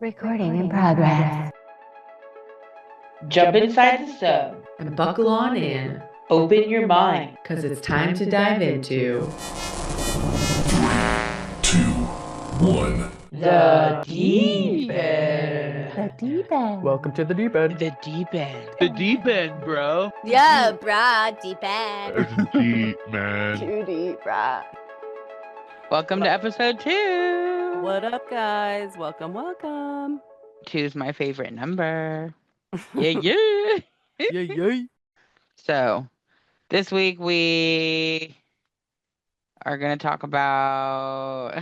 Recording in progress. Jump inside the stove. And buckle on in, Open your mind. because it's time to dive into Two, one. The deep end. The deep end. Welcome to the deep end. The deep end. The deep end, bro. Yeah, brah, deep end. Deep, man. Too deep, brah. Welcome to episode 2. What up, guys? Welcome. 2's my favorite number. Yeah. Yay. So, this week we are going to talk about I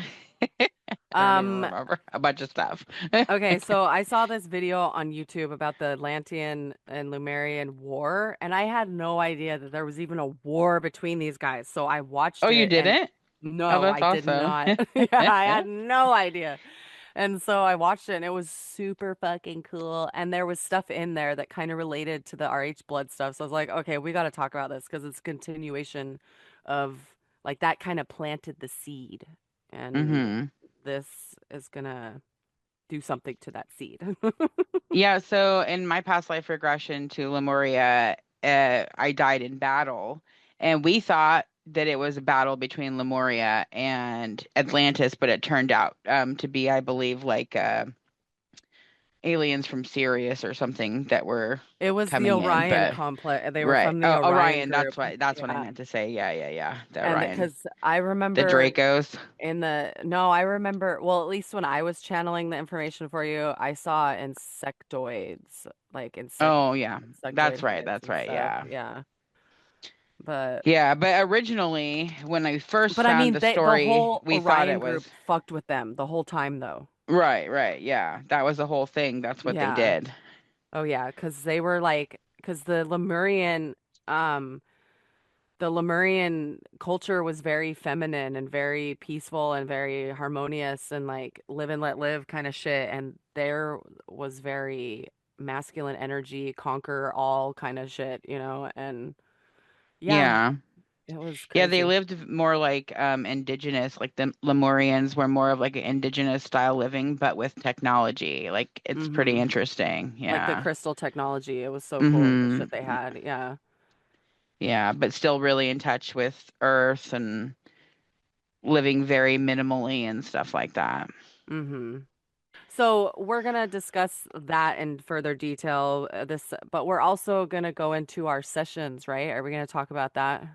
don't even remember a bunch of stuff. Okay, so I saw this video on YouTube about the Atlantean and Lemurian war, and I had no idea that there was even a war between these guys. So I watched Oh, it. you and- didn't? No, Oh, that's I did awesome. not. Yeah, I had no idea. And so I watched it, and it was super fucking cool. And there was stuff in there that kind of related to the RH blood stuff. So I was like, okay, we got to talk about this because it's a continuation of like that kind of planted the seed. And Mm-hmm. this is gonna do something to that seed. Yeah, so in my past life regression to Lemuria, I died in battle, and we thought that it was a battle between Lemuria and Atlantis, but it turned out to be, I believe, like aliens from Sirius or something that were It was the coming in, Orion but complex. They were right. from the Oh, Orion, group. that's what I Yeah. meant to say. Yeah. The And Orion. because I The remember Dracos. I remember, well, at least when I was channeling the information for you, I saw insectoids, like Oh, yeah. insectoid That's right. heads That's and right. stuff. Yeah. Yeah. But Yeah, but originally when I first I found mean, the the story, whole we thought Orion it was group fucked with them the whole time, though. right. Yeah. That was the whole thing. That's what they Yeah. did. Oh yeah, because they were like, because the Lemurian culture was very feminine and very peaceful and very harmonious and like live and let live kind of shit. And there was very masculine energy, conquer all kind of shit, and yeah, Yeah. it was Yeah, they crazy. lived more like indigenous, like the Lemurians were more of like an indigenous style living, but with technology. Like it's pretty hmm interesting. Like the Yeah. crystal technology. It was so cool, the shit they Mm-hmm. had. Yeah. Yeah, but still really in touch with Earth and living very minimally and stuff like that. hmm So we're gonna discuss that in further detail, but we're also gonna go into our sessions, right? Are we gonna talk about that?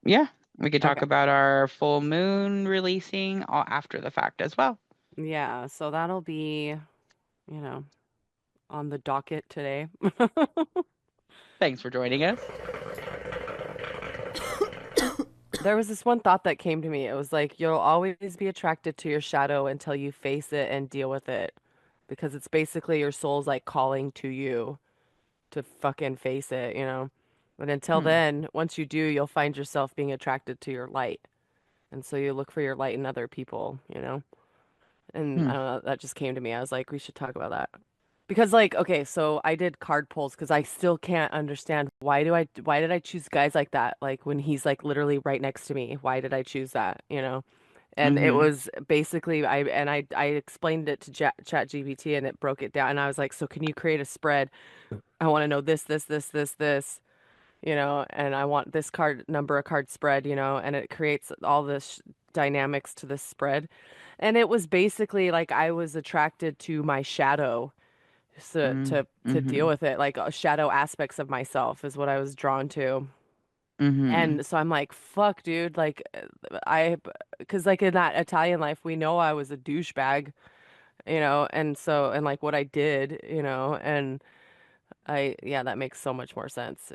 Yeah, we could talk Okay. about our full moon releasing all after the fact as well. Yeah, so that'll be, on the docket today. Thanks for joining us. There was this one thought that came to me. It was like, you'll always be attracted to your shadow until you face it and deal with it. Because it's basically your soul's like calling to you to fucking face it, But until Hmm. then, once you do, you'll find yourself being attracted to your light. And so you look for your light in other people. And I Hmm. don't know, that just came to me. I was like, we should talk about that. Because like, okay, so I did card pulls because I still can't understand why did I choose guys like that? Like when he's like literally right next to me. Why did I choose that? And it Mm-hmm. was basically I explained it to Chat GPT and it broke it down and I was like, so can you create a spread? I want to know this, and I want this card number a card spread, and it creates all this dynamics to this spread. And it was basically like I was attracted to my shadow to deal Mm-hmm. with it, like shadow aspects of myself is what I was drawn to. Mm-hmm. And so I'm like, fuck, dude, like because like in that Italian life, we know I was a douchebag, and like what I did, and yeah, that makes so much more sense.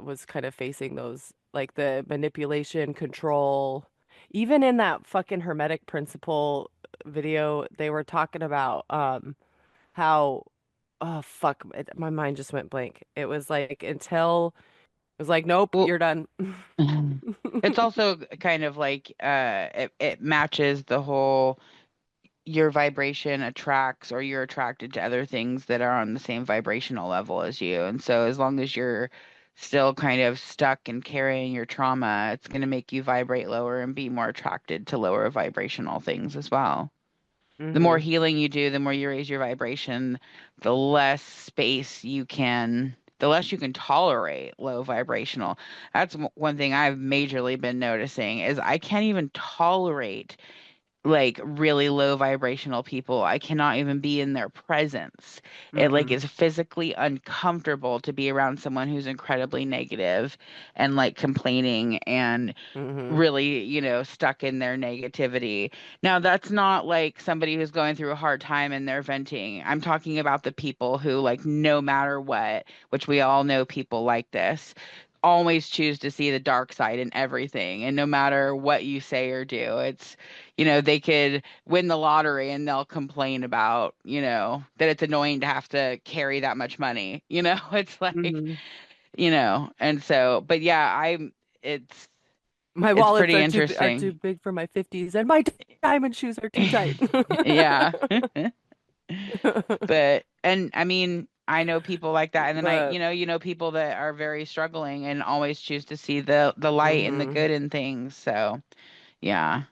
Was kind of facing those like the manipulation, control. Even in that fucking Hermetic Principle video, they were talking about how oh fuck, my mind just went blank. It was like until it was like, nope, Well, you're done. it's also kind of like it matches the whole your vibration attracts or you're attracted to other things that are on the same vibrational level as you. And so as long as you're still kind of stuck and carrying your trauma, it's going to make you vibrate lower and be more attracted to lower vibrational things as well. The more Mhm. healing you do, the more you raise your vibration, the less space you can, the less you can tolerate low vibrational. That's one thing I've majorly been noticing is I can't even tolerate like really low vibrational people. I cannot even be in their presence. It like Mhm. is physically uncomfortable to be around someone who's incredibly negative and like complaining and Mhm. really, stuck in their negativity. Now, that's not like somebody who's going through a hard time and they're venting. I'm talking about the people who, like, no matter what, which we all know people like this, always choose to see the dark side in everything. And no matter what you say or do, it's, they could win the lottery and they'll complain about, that it's annoying to have to carry that much money. It's like, Mhm. and so, but yeah, it's, My it's wallets pretty are too interesting. big for my 50s, and my diamond shoes are too tight. Yeah. But and I mean, I know people like that and then But people that are very struggling and always choose to see the light and the mhm. good in things. So, yeah.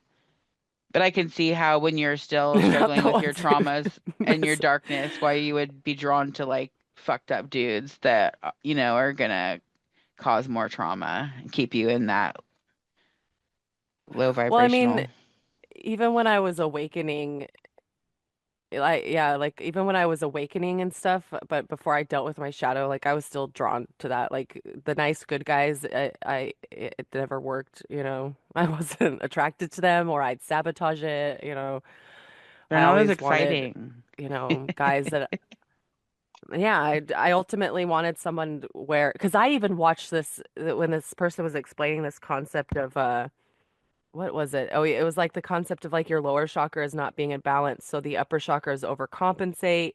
But I can see how when you're still Not struggling the with your ones who traumas and your miss. darkness, why you would be drawn to like fucked up dudes that are gonna cause more trauma and keep you in that low Well, I mean, vibrational. even when I was awakening, like yeah, like even when I was awakening and stuff, but before I dealt with my shadow, like I was still drawn to that. Like the nice good guys, it never worked, you know. I wasn't attracted to them or I'd sabotage it, you know. They're I not as always wanted, exciting. you know, guys that yeah, I ultimately wanted someone where because I even watched this when this person was explaining this concept of what was it? Oh, it was like the concept of like your lower chakra is not being in balance, so the upper chakras overcompensate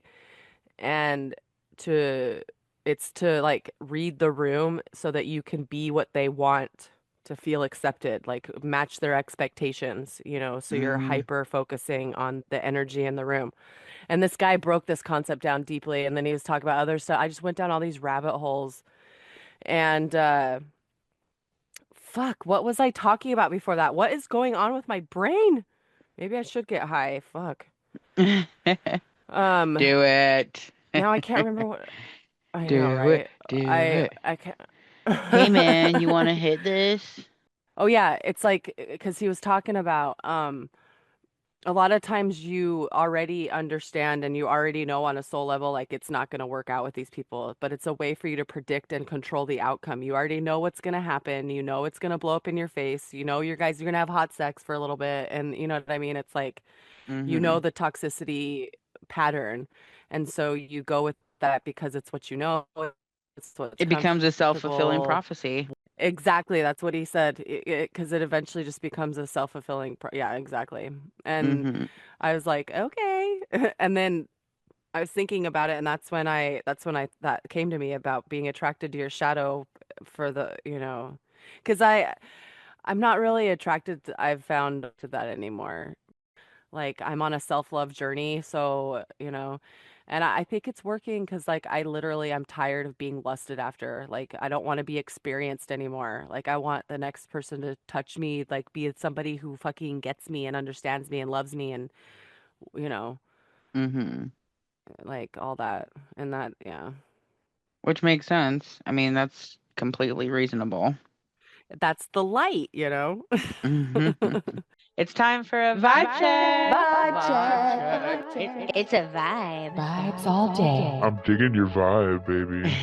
and to it's to like read the room so that you can be what they want to feel accepted, like match their expectations, you know, so you're Hmm. hyper focusing on the energy in the room. And this guy broke this concept down deeply and then he was talking about other stuff. I just went down all these rabbit holes and fuck, what was I talking about before that? What is going on with my brain? Maybe I should get high. Fuck. Um, Do it. now I can't remember what I know, Do it. right? Do it. I can't. Hey man, you want to hit this? Oh yeah, it's like because he was talking about a lot of times you already understand and you already know on a soul level like it's not going to work out with these people, but it's a way for you to predict and control the outcome. You already know what's going to happen. You know it's going to blow up in your face. You know you're going to have hot sex for a little bit and you know what I mean? It's like you know Hmm. the toxicity pattern. And so you go with that because it's what you know, it's what's It becomes a self-fulfilling comfortable. prophecy. Exactly, that's what he said. Because it eventually just becomes a self-fulfilling yeah, exactly. And Hmm. I was like, okay. And then I was thinking about it, and that's when I that came to me about being attracted to your shadow for the, you know, because I'm not really attracted I've found to that anymore. Like I'm on a self-love journey, so, you know, and I think it's working because like I literally I'm tired of being lusted after. Like I don't want to be experienced anymore. Like I want the next person to touch me, like be somebody who fucking gets me and understands me and loves me and, you know, Hmm. like all that. And that, yeah. Which makes sense. I mean, that's completely reasonable. That's the light, you know? Hmm. It's time for a vibe check. Vibe Vibe check. check. It's a vibe. Vibes all day. I'm digging your vibe, baby.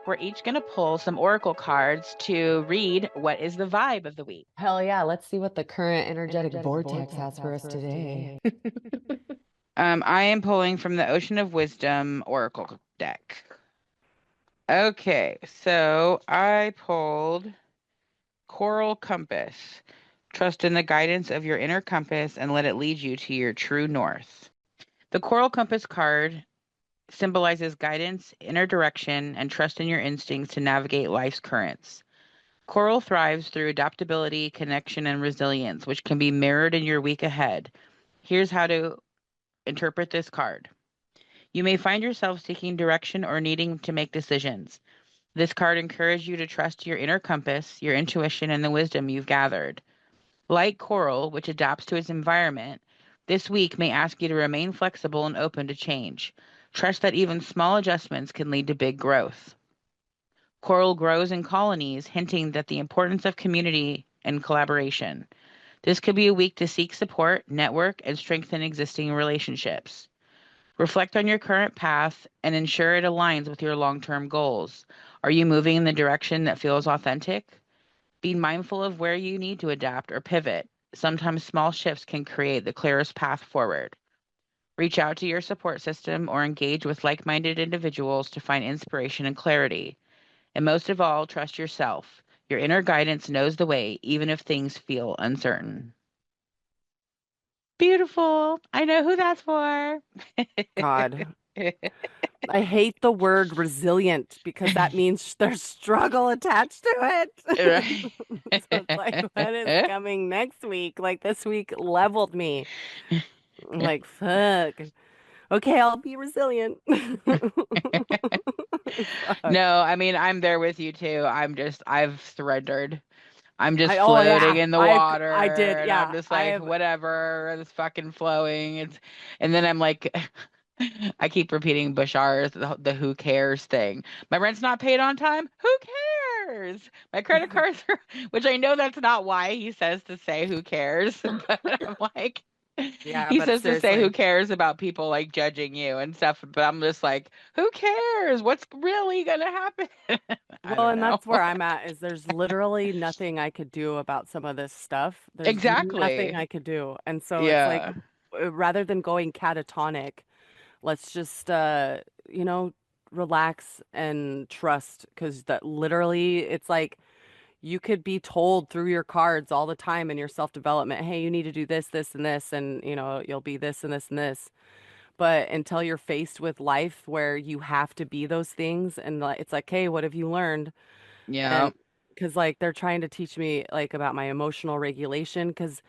We're each going to pull some oracle cards to read what is the vibe of the week. Hell yeah, let's see what the current energetic vortex has for us today. I am pulling from the Ocean of Wisdom oracle deck. Okay, so I pulled Coral Compass. Trust in the guidance of your inner compass and let it lead you to your true north. The Coral Compass card symbolizes guidance, inner direction, and trust in your instincts to navigate life's currents. Coral thrives through adaptability, connection, and resilience, which can be mirrored in your week ahead. Here's how to interpret this card. You may find yourself seeking direction or needing to make decisions. This card encourages you to trust your inner compass, your intuition, and the wisdom you've gathered. Like coral, which adapts to its environment, This week may ask you to remain flexible and open to change. Trust that even small adjustments can lead to big growth. Coral grows in colonies, hinting that the importance of community and collaboration. This could be a week to seek support, network, and strengthen existing relationships. Reflect on your current path and ensure it aligns with your long-term goals. Are you moving in the direction that feels authentic? Be mindful of where you need to adapt or pivot. Sometimes small shifts can create the clearest path forward. Reach out to your support system or engage with like-minded individuals to find inspiration and clarity. And most of all, trust yourself. Your inner guidance knows the way, even if things feel uncertain. Beautiful. I know who that's for. God. I hate the word resilient because that means there's struggle attached to it. So it's like, what is coming next week? Like this week leveled me. I'm like, fuck. Okay, I'll be resilient. Fuck. No, I mean, I'm there with you too. I've surrendered. I'm just Oh floating yeah, in the I water, did. and I'm Yeah, just I like, have. whatever, it's fucking flowing. And then I'm like, I keep repeating Bashar's the who cares thing. My rent's not paid on time. Who cares? My credit cards are, which I know that's not why he says to say who cares, but I'm like, Yeah, he but says to say who seriously. cares about people like judging you and stuff, but I'm just like, who cares? What's really gonna happen? I Well, don't and know. that's where I'm at is there's literally nothing I could do about some of this stuff. There's nothing Exactly. I could do. And so it's like Yeah. rather than going catatonic, let's just you know, relax and trust because that literally it's like you could be told through your cards all the time in your self-development, hey, you need to do this, this, and this, and you know, you'll be this and this and this. But until you're faced with life where you have to be those things, and it's like, hey, what have you learned? Yeah. And because like they're trying to teach me like about my emotional regulation, because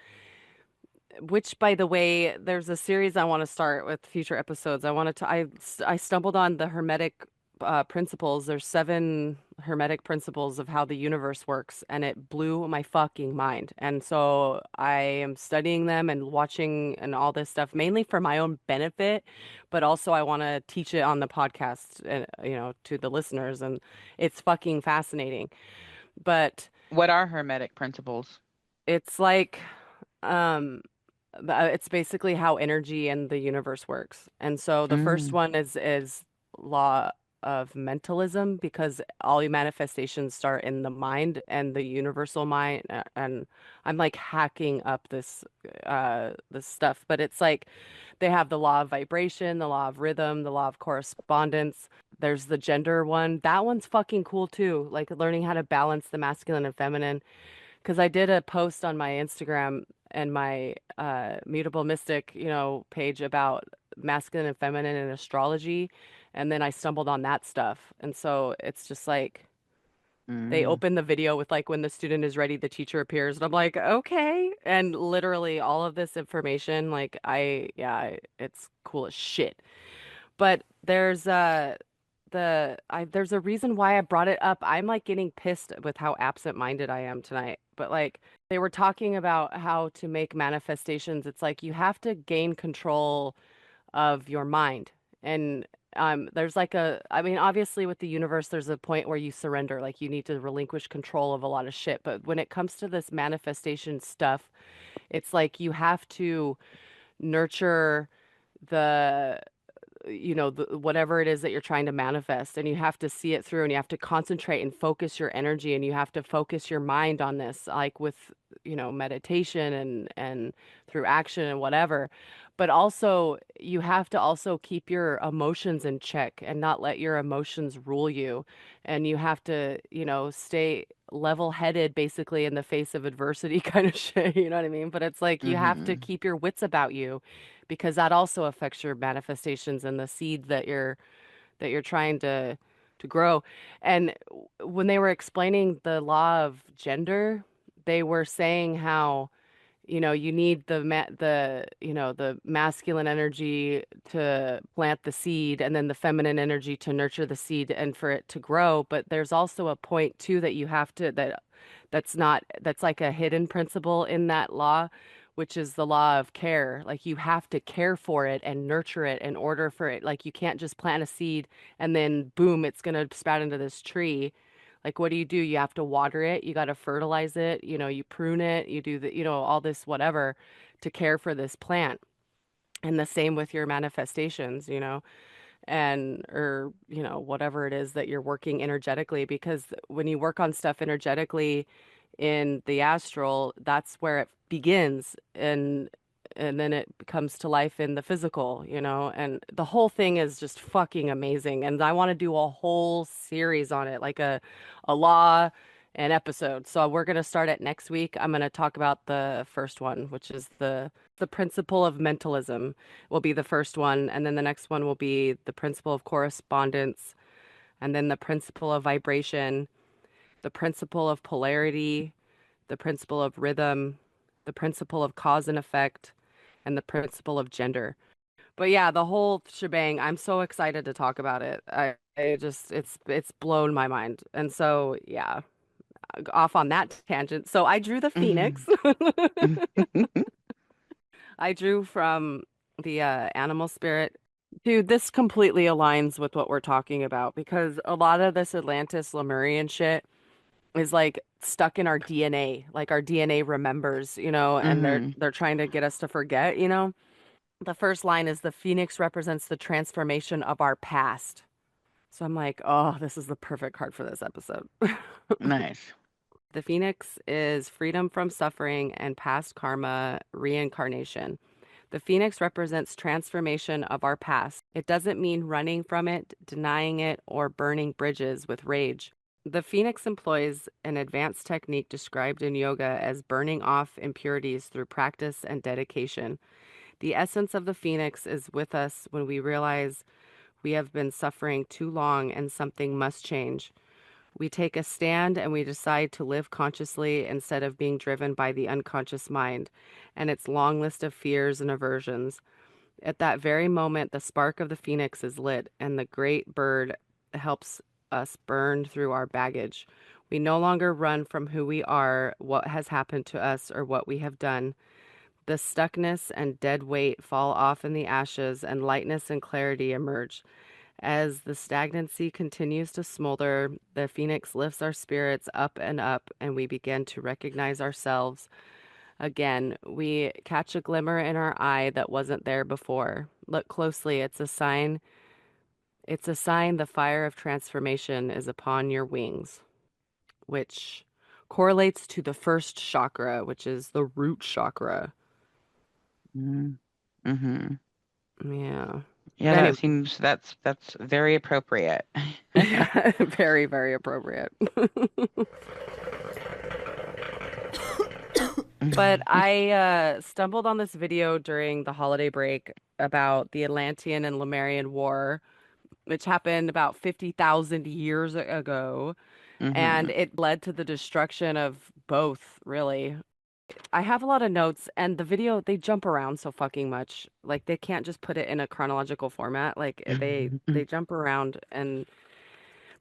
which by the way, there's a series I want to start with future episodes. I stumbled on the Hermetic principles. There's 7 Hermetic principles of how the universe works, and it blew my fucking mind. And so I am studying them and watching and all this stuff mainly for my own benefit, but also I want to teach it on the podcast, and you know, to the listeners, and it's fucking fascinating. But What are hermetic principles? it's like um it's basically how energy and the universe works. And so the first Mm. one is law of mentalism because all your manifestations start in the mind and the universal mind and I'm like hacking up this stuff, but it's like they have the law of vibration, the law of rhythm, the law of correspondence. There's the gender one. That one's fucking cool too. Like learning how to balance the masculine and feminine because I did a post on my Instagram and my Mutable Mystic, you know, page about masculine and feminine in astrology, and then I stumbled on that stuff, and so it's just like they Mm. open the video with like when the student is ready, the teacher appears, and I'm like, okay, and literally all of this information, like it's cool as shit. But there's a reason why I brought it up. I'm like getting pissed with how absent-minded I am tonight. But like they were talking about how to make manifestations. It's like you have to gain control of your mind. And there's like I mean, obviously with the universe, there's a point where you surrender, like you need to relinquish control of a lot of shit. But when it comes to this manifestation stuff, it's like you have to nurture the whatever it is that you're trying to manifest, and you have to see it through, and you have to concentrate and focus your energy, and you have to focus your mind on this, like with meditation and through action and whatever. But also you have to also keep your emotions in check and not let your emotions rule you, and you have to stay level-headed basically in the face of adversity kind of shit, you know what I mean? But it's like you have to Mm-hmm. keep your wits about you because that also affects your manifestations and the seed that you're trying to grow. And when they were explaining the law of gender, they were saying how you need the masculine energy to plant the seed and then the feminine energy to nurture the seed and for it to grow. But there's also a point too that you have to that's like a hidden principle in that law which is the law of care. Like you have to care for it and nurture it in order for it. Like you can't just plant a seed and then boom, it's gonna sprout into this tree. Like what do? You have to water it, you got to fertilize it, you prune it, you do the, all this whatever to care for this plant. And the same with your manifestations, and or whatever it is that you're working energetically, because when you work on stuff energetically in the astral, that's where it begins, and then it comes to life in the physical, and the whole thing is just fucking amazing, and I want to do a whole series on it, like a law an episode. So we're going to start it next week. I'm going to talk about the first one, which is the principle of mentalism will be the first one, and then the next one will be the principle of correspondence, and then the principle of vibration, the principle of polarity, the principle of rhythm, the principle of cause and effect, and the principle of gender. But yeah, the whole shebang, I'm so excited to talk about it. I just it's blown my mind. And so yeah, off on that tangent. So I drew the phoenix. I drew from the animal spirit. Dude, this completely aligns with what we're talking about, because a lot of this Atlantis Lemurian shit is like stuck in our DNA. Like our DNA remembers, and they're trying to get us to forget, The first line is the phoenix represents the transformation of our past. So I'm like, oh, this is the perfect card for this episode. Nice. The phoenix is freedom from suffering and past karma reincarnation. The phoenix represents transformation of our past. It doesn't mean running from it, denying it, or burning bridges with rage. The phoenix employs an advanced technique described in yoga as burning off impurities through practice and dedication. The essence of the phoenix is with us when we realize we have been suffering too long and something must change. We take a stand and we decide to live consciously instead of being driven by the unconscious mind and its long list of fears and aversions. At that very moment, the spark of the phoenix is lit, and the great bird helps us burn through our baggage. We no longer run from who we are, what has happened to us, or what we have done. The stuckness and dead weight fall off in the ashes, and lightness and clarity emerge. As the stagnancy continues to smolder, the phoenix lifts our spirits up, and we begin to recognize ourselves. Again, we catch a glimmer in our eye that wasn't there before. Look closely, it's a sign. It's a sign the fire of transformation is upon your wings, which correlates to the first chakra, which is the root chakra. Mm-hmm. Yeah. Yeah, Anyway. that seems that's very appropriate. Very, very appropriate. But I stumbled on this video during the holiday break about the Atlantean and Lemurian War, which happened about 50,000 years ago, and it led to the destruction of both, really. I have a lot of notes, and the video, they jump around so fucking much. Like they can't just put it in a chronological format. Like they jump around,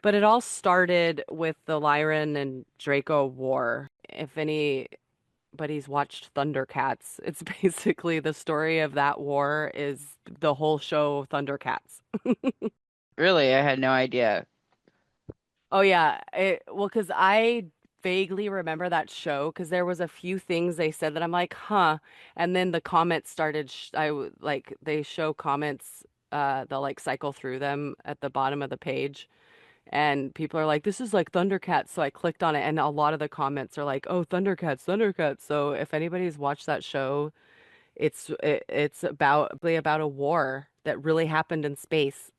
but it all started with the Lyran and Draco War. If anybody's watched Thundercats, it's basically the story of that war is the whole show Thundercats. Really, I had no idea. Oh yeah, well, because I vaguely remember that show because there was a few things they said that I'm like, huh, and then the comments started. Like they show comments, they'll like cycle through them at the bottom of the page, and people are like, this is like Thundercats. So I clicked on it, and a lot of the comments are like, oh, Thundercats, Thundercats. So if anybody's watched that show, it's about a war that really happened in space.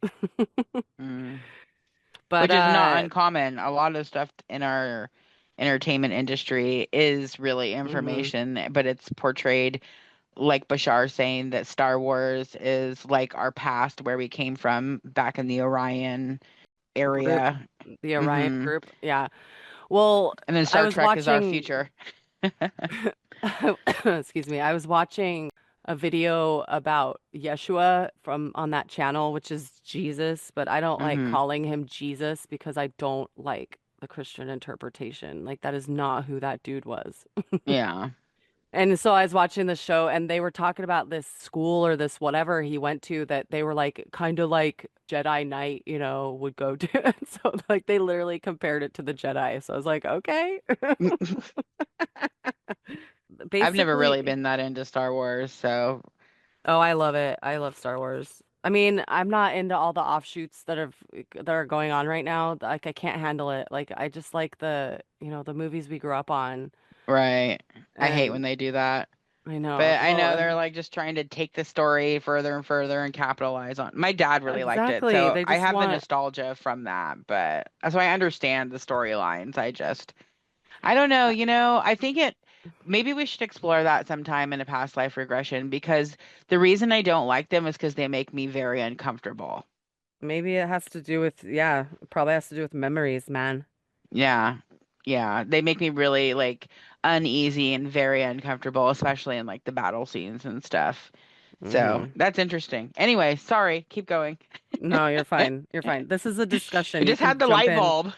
But Which is not uncommon. A lot of stuff in our entertainment industry is really information, but it's portrayed like Bashar saying that Star Wars is like our past, where we came from back in the Orion area. The Orion group. Yeah. Well, and then Star Trek is our future. Excuse me. I was watching a video about Yeshua from on that channel, which is Jesus, but I don't like calling him Jesus because I don't like the Christian interpretation. Like that is not who that dude was. Yeah. And so I was watching the show and they were talking about this school or this whatever he went to that they were like kind of like Jedi Knight, would go to. So like they literally compared it to the Jedi. So I was like, okay. I've never really Basically, been that into Star Wars, so oh, I love it. I love Star Wars. I mean, I'm not into all the offshoots that are going on right now. Like I can't handle it. Like I just like the movies we grew up on. right. I hate when And they do that. I know, But I well, know they're like just trying to take the story further and further and capitalize on. My dad really liked it, exactly. so They I just have the want nostalgia from that. But so I understand the storylines. I don't know, I think maybe we should explore that sometime in a past life regression because the reason I don't like them is because they make me very uncomfortable. maybe it has to do with, yeah, it probably has to do with memories, man. Yeah. Yeah. They make me really like uneasy and very uncomfortable, especially in like the battle scenes and stuff. So Hmm. that's interesting. Anyway, sorry, keep going. No, you're fine. You're fine. This is a It discussion. You just had can the jump light in. bulb.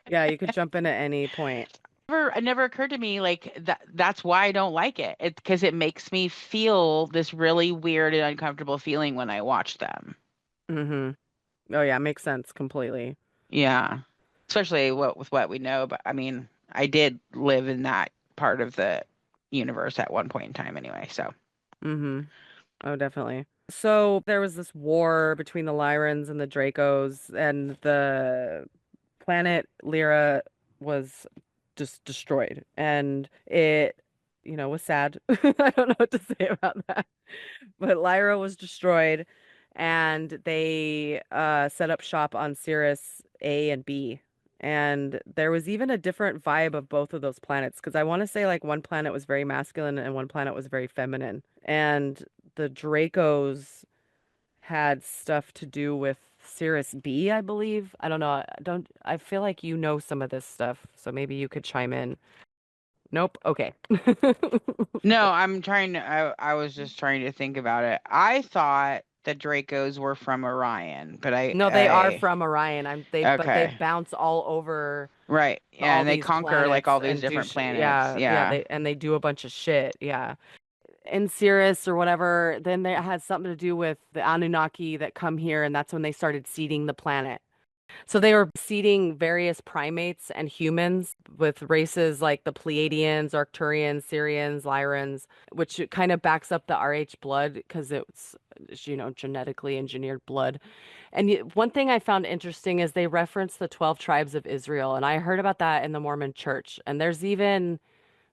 Yeah, you could jump in at any point. It never occurred to me like that's why I don't like it. It's because it makes me feel this really weird and uncomfortable feeling when I watch them. Hmm. Oh yeah, makes sense completely. Yeah. Especially with what we know, but I mean, I did live in that part of the universe at one point in time anyway, so. Hmm. Oh, definitely. So there was this war between the Lyrans and the Dracos, and the planet Lyra was just destroyed. And it, was sad. I don't know what to say about that. But Lyra was destroyed, and they set up shop on Cirrus A and B. And there was even a different vibe of both of those planets, because I want to say like one planet was very masculine and one planet was very feminine. And the Dracos had stuff to do with Cirrus B, I believe. I don't know. I feel like you know some of this stuff, so maybe you could chime in. Nope. Okay. No, I was just trying to think about it. I thought the Dracos were from Orion, but No, they are from Orion. But they okay. bounce all over Right. Yeah, all and they these conquer like all planets these and do different planets. yeah, yeah, Yeah. they do a bunch of shit. Yeah. In Cirrus or whatever, then it had something to do with the Anunnaki that come here, and that's when they started seeding the planet. So they were seeding various primates and humans with races like the Pleiadians, Arcturians, Syrians, Lyrans, which kind of backs up the RH blood because it's genetically engineered blood. And one thing I found interesting is they reference the 12 tribes of Israel. And I heard about that in the Mormon church. And there's even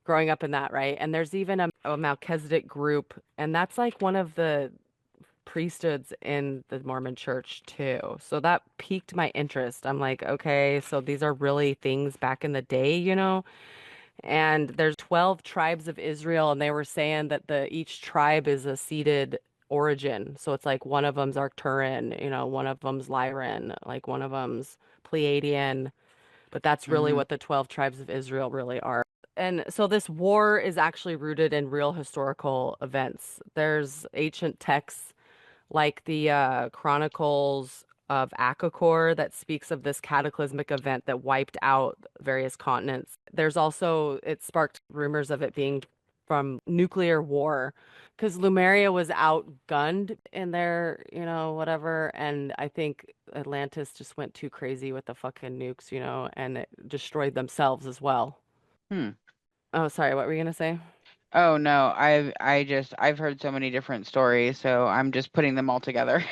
growing up in that, right? And there's even a Melchizedek group. And that's like one of the priesthoods in the Mormon church too. So that piqued my interest. I'm like, okay, so these are really things back in the day. And there's 12 tribes of Israel, and they were saying that the each tribe is a seeded origin. So it's like one of them's Arcturian, one of them's Lyran, like one of them's Pleiadian, but that's really Hmm. what the 12 tribes of Israel really are. And so this war is actually rooted in real historical events. There's ancient texts like the Chronicles of Akakor that speaks of this cataclysmic event that wiped out various continents. There's also, it sparked rumors of it being from nuclear war because Lemuria was outgunned in their, whatever. And I think Atlantis just went too crazy with the fucking nukes, and it destroyed themselves as well. Hmm. Oh, sorry, what were you gonna say? Oh no, I've heard so many different stories, so I'm just putting them all together.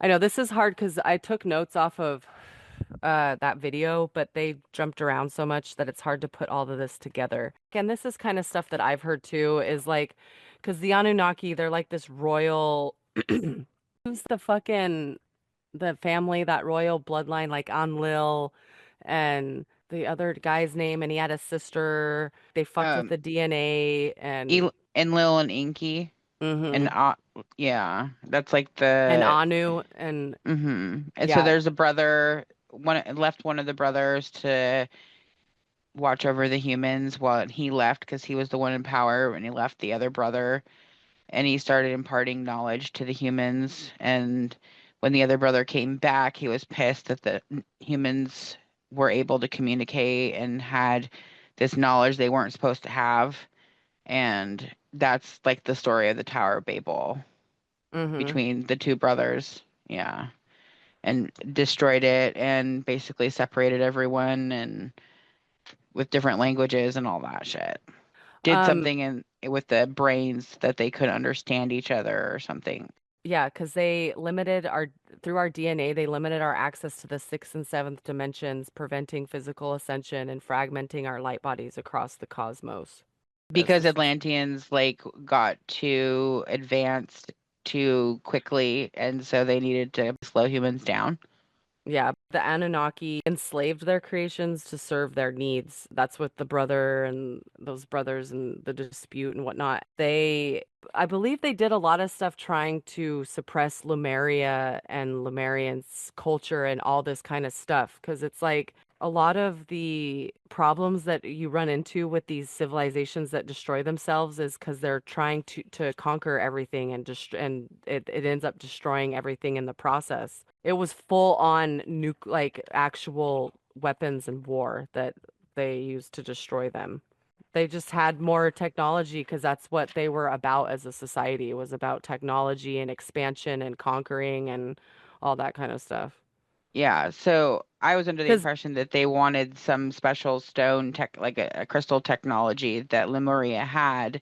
I know this is hard because I took notes off of that video, but they jumped around so much that it's hard to put all of this together. And this is kind of stuff that I've heard too, is like, because the Anunnaki, they're like this royal, who's the family, that royal bloodline, like Enlil and the other guy's name, and he had a sister. They fucked with um, the DNA and Lil and Inky and mhm, yeah, that's like and the Anu, and And so yeah, there's a brother, one of the brothers to watch over the humans while he left because he was the one in power and he left the other brother and he started imparting knowledge to the humans. And when the other brother came back, he was pissed that the humans were able to communicate and had this knowledge they weren't supposed to have. And that's like the story of the Tower of Babel Mm-hmm. between the two brothers. Yeah. And destroyed it and basically separated everyone and with different languages and all that shit. Did something with the brains that they couldn't understand each other or something. Yeah, because through our DNA, they limited our access to the sixth and seventh dimensions, preventing physical ascension and fragmenting our light bodies across the cosmos. Because Atlanteans like got too advanced too quickly, and so they needed to slow humans down. Yeah, the Anunnaki enslaved their creations to serve their needs. That's what the brother and those brothers and the dispute and whatnot. I believe they did a lot of stuff trying to suppress Lemuria and Lemurians' culture and all this kind of stuff. Because it's like a lot of the problems that you run into with these civilizations that destroy themselves is because they're trying to conquer everything and it ends up destroying everything in the process. It was full on like actual weapons and war that they used to destroy them. They just had more technology because that's what they were about as a society. It was about technology and expansion and conquering and all that kind of stuff. Yeah, so I was under the 'Cause impression that they wanted some special stone tech, like a crystal technology that Lemuria had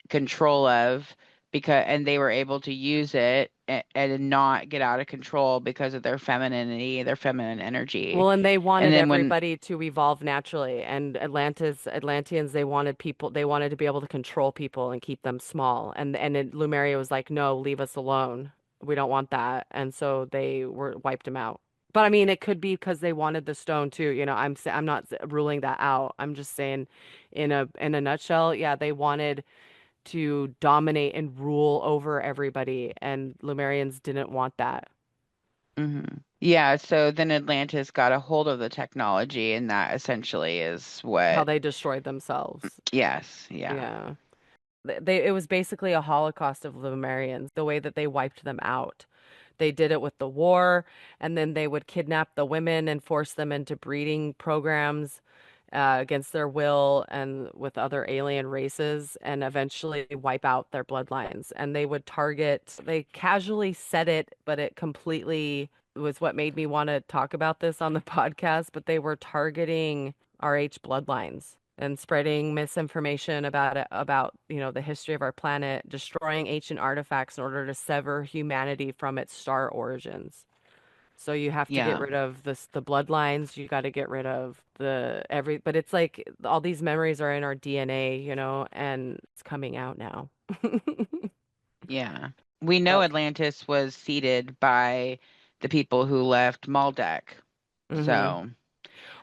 control of, and they were able to use it and not get out of control because of their femininity, their feminine energy. Well, and they And wanted then when, everybody to evolve naturally. And Atlanteans, they wanted to be able to control people and keep them small. Lumeria was like, no, leave us alone. We don't want that. And so they wiped them out. But I mean, it could be because they wanted the stone too. I'm not ruling that out. I'm just saying, in a nutshell, yeah, they wanted to dominate and rule over everybody, and Lumerians didn't want that. yeah, so then Atlantis got a hold of the technology, and that essentially is How what, they destroyed themselves. yes, yeah, Yeah. It was basically a holocaust of Lemurians, the way that they wiped them out. They did it with the war, and then they would kidnap the women and force them into breeding programs against their will and with other alien races, and eventually wipe out their bloodlines. And they casually said it, but it completely was what made me want to talk about this on the podcast. But they were targeting RH bloodlines and spreading misinformation about the history of our planet, destroying ancient artifacts in order to sever humanity from its star origins. So you have to get yeah, rid of the bloodlines, you got to get rid of but it's like all these memories are in our DNA, and it's coming out now. yeah. We know So, Atlantis was seeded by the people who left Maldek. hmm So,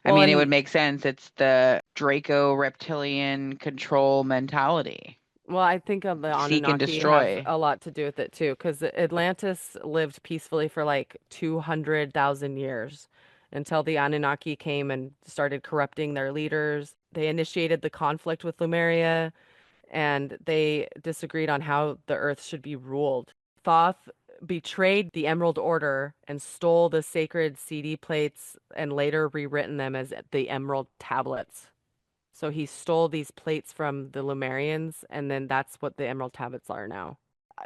I well, mean, it would and make sense. It's the Draco reptilian control mentality. Well, I think of the Seek and Anunnaki have destroy. a lot to do with it too, because Atlantis lived peacefully for like 200,000 years until the Anunnaki came and started corrupting their leaders. They initiated the conflict with Lemuria, and they disagreed on how the Earth should be ruled. Thoth betrayed the Emerald Order and stole the sacred CD plates and later rewritten them as the Emerald Tablets. So he stole these plates from the Lemurians, and then that's what the Emerald Tablets are now.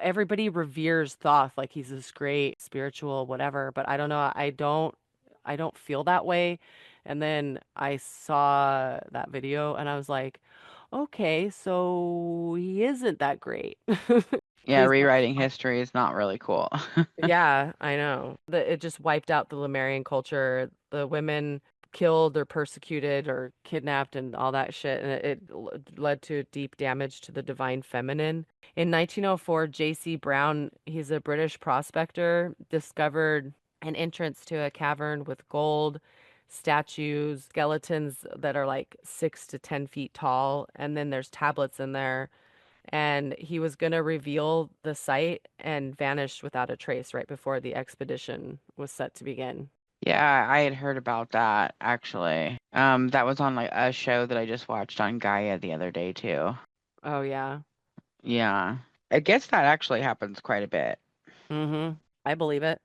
Everybody reveres Thoth like he's this great spiritual whatever, but I don't know. I don't feel that way. And then I saw that video and I was like, okay, so he isn't that great. Yeah, He's not. rewriting history is not really cool. Yeah, I know. It just wiped out the Lemurian culture. The women killed or persecuted or kidnapped and all that shit, and it led to deep damage to the divine feminine. In 1904, J.C. Brown, he's a British prospector, discovered an entrance to a cavern with gold, statues, skeletons that are like 6 to 10 feet tall, and then there's tablets in there, and he was going to reveal the site and vanished without a trace right before the expedition was set to begin. Yeah, I had heard about that actually. That was on like a show that I just watched on Gaia the other day too. Oh yeah. Yeah. I guess that actually happens quite a bit. Mm-hmm. I believe it.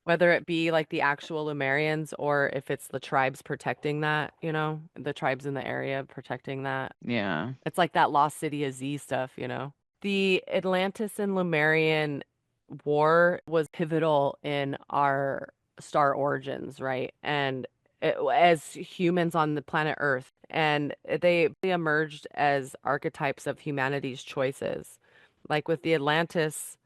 Whether it be like the actual Lemurians or if it's the tribes protecting that, the tribes in the area protecting that. Yeah. It's like that Lost City of Z stuff. The Atlantis and Lemurian war was pivotal in our star origins, right? And as humans on the planet Earth, and they emerged as archetypes of humanity's choices. Like with the Atlantis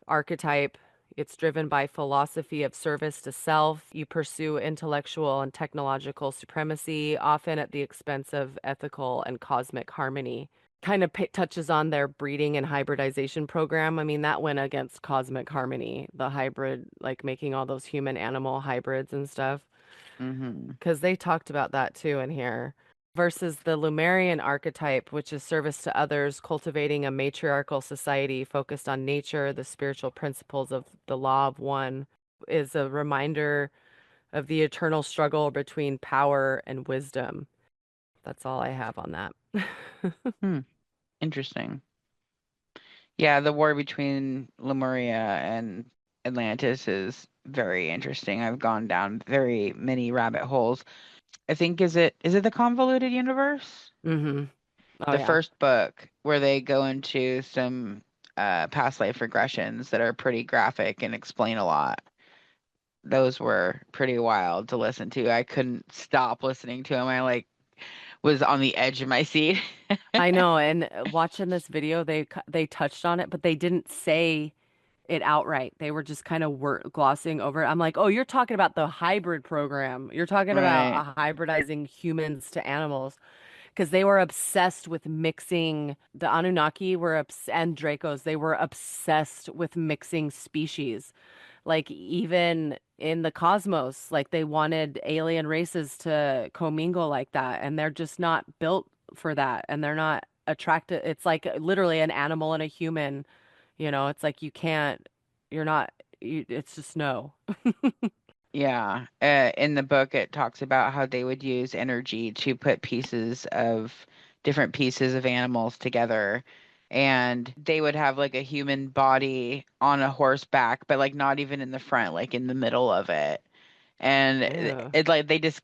archetype, it's driven by philosophy of service to self. You pursue intellectual and technological supremacy, often at the expense of ethical and cosmic harmony. Kind of touches on their breeding and hybridization program. I mean, that went against cosmic harmony, the hybrid, like making all those human animal hybrids and stuff, Mm-hmm. because they talked about that too in here. Versus the Lemurian archetype, which is service to others, cultivating a matriarchal society focused on nature, the spiritual principles of the law of one, is a reminder of the eternal struggle between power and wisdom. That's all I have on that. Interesting. Yeah, the war between Lemuria and Atlantis is very interesting. I've gone down very many rabbit holes. I think is it the Convoluted Universe? Mm-hmm. Oh, The yeah. first book where they go into some past life regressions that are pretty graphic and explain a lot. Those were pretty wild to listen to. I couldn't stop listening to them. I was on the edge of my seat. I know. And watching this video, they touched on it, but they didn't say it outright. They were just kind of glossing over it. I'm like, oh, you're talking about the hybrid program. You're talking about Right. hybridizing humans to animals. Because they were obsessed with mixing the Anunnaki and Dracos. They were obsessed with mixing species. Like even in the cosmos, like they wanted alien races to commingle like that, and they're just not built for that, and they're not attracted. It's like literally an animal and a human. It's like you can't. You're not. It's just no. Yeah. In the book, it talks about how they would use energy to put different pieces of animals together. And they would have like a human body on a horseback, but like not even in the front, like in the middle of it. And Ew. it like they just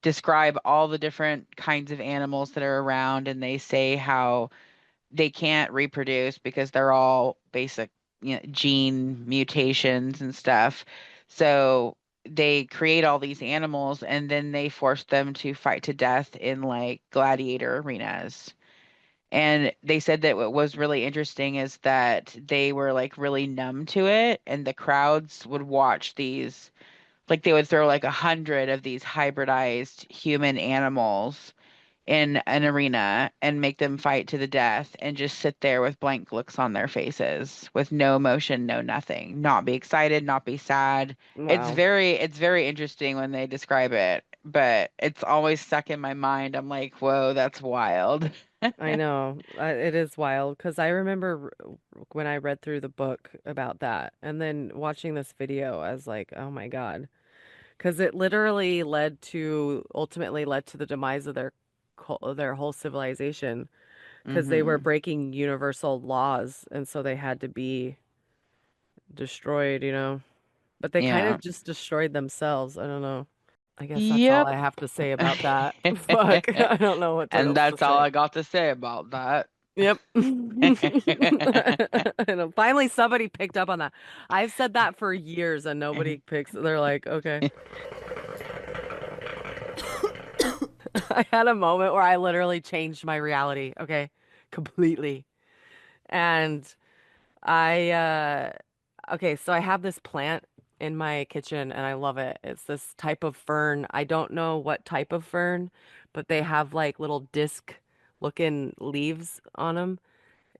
describe all the different kinds of animals that are around, and they say how they can't reproduce because they're all basic, gene mutations and stuff. So they create all these animals and then they force them to fight to death in like gladiator arenas. And they said that what was really interesting is that they were like really numb to it, and the crowds would watch these, like they would throw like 100 of these hybridized human animals in an arena and make them fight to the death and just sit there with blank looks on their faces with no emotion, no nothing, not be excited, not be sad. Wow. It's very interesting when they describe it, but it's always stuck in my mind. I'm like, whoa, that's wild. I know. It is wild because I remember when I read through the book about that and then watching this video, I was like, oh my God. Because it literally ultimately led to the demise of their whole civilization because they were Hmm. breaking universal laws and so they had to be destroyed. But they kind Yeah. of just destroyed themselves. I don't know. I guess that's all Yep. I have to say about that. Fuck. I don't know what And else to that's all say. I got to say about that. Yep. And finally somebody picked up on that. I've said that for years and nobody picks. They're like, okay. I had a moment where I literally changed my reality, okay? Completely. And okay, so I have this plant in my kitchen and I love it. It's this type of fern. I don't know what type of fern, but they have like little disc looking leaves on them.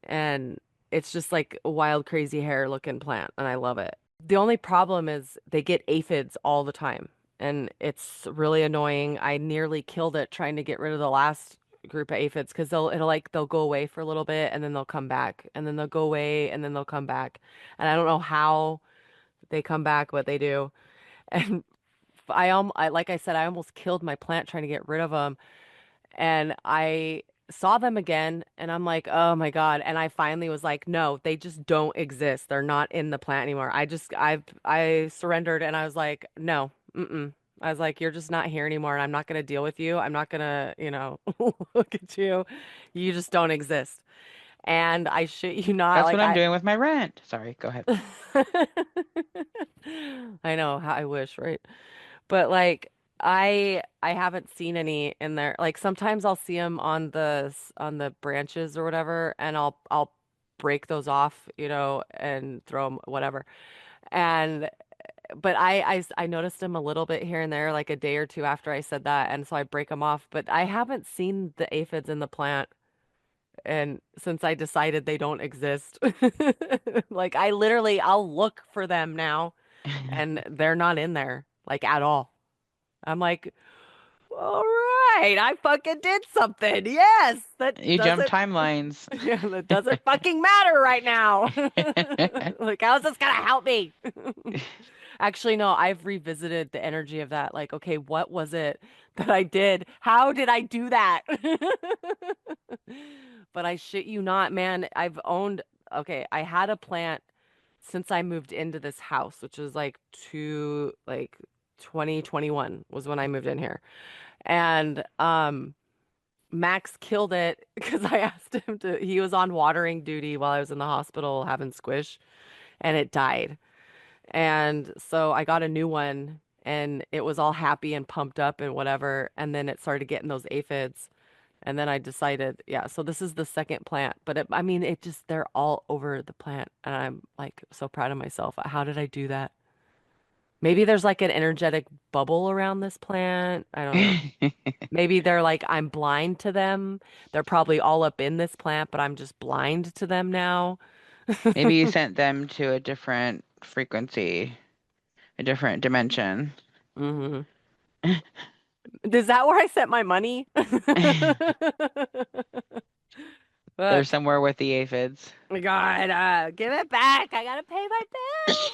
And it's just like a wild, crazy hair looking plant, and I love it. The only problem is they get aphids all the time, and it's really annoying. I nearly killed it trying to get rid of the last group of aphids because they'll go away for a little bit and then they'll come back and then they'll go away and then they'll come back. And I don't know how they come back, but they do. And like I said, I almost killed my plant trying to get rid of them. And saw them again, and I'm like, oh my God. And I finally was like, no, they just don't exist. They're not in the plant anymore. I surrendered, and I was like, no, mm-mm. I was like, you're just not here anymore, and I'm not gonna deal with you. I'm not gonna, look at you. You just don't exist. And I shit you not, That's like what I'm doing with my rent. Sorry, go ahead. I know, how I wish, right? But like I haven't seen any in there. Like sometimes I'll see them on on the branches or whatever, and I'll break those off, and throw them whatever. And but I noticed them a little bit here and there, like a day or two after I said that, and so I break them off. But I haven't seen the aphids in the plant, and since I decided they don't exist, like I'll look for them now, and they're not in there, like at all. I'm like, all right, I fucking did something. Yes, that You jump doesn't, timelines. yeah, that doesn't fucking matter right now. Like, how's this gonna help me? Actually, no, I've revisited the energy of that. Like, okay, what was it that I did? How did I do that? But I shit you not, man. Okay, I had a plant since I moved into this house, which was like 2021 was when I moved in here. And Max killed it because I asked him to, he was on watering duty while I was in the hospital having squish, and it died. And so I got a new one, and it was all happy and pumped up and whatever. And then it started getting those aphids. And then I decided, yeah, so this is the second plant. But I mean, they're all over the plant. And I'm like so proud of myself. How did I do that? Maybe there's like an energetic bubble around this plant. I don't know. Maybe they're like, I'm blind to them. They're probably all up in this plant, but I'm just blind to them now. Maybe you sent them to a different frequency, a different dimension. Hmm. Is that where I sent my money? They're Fuck. somewhere with the aphids. My God, give it back. I gotta pay my bills.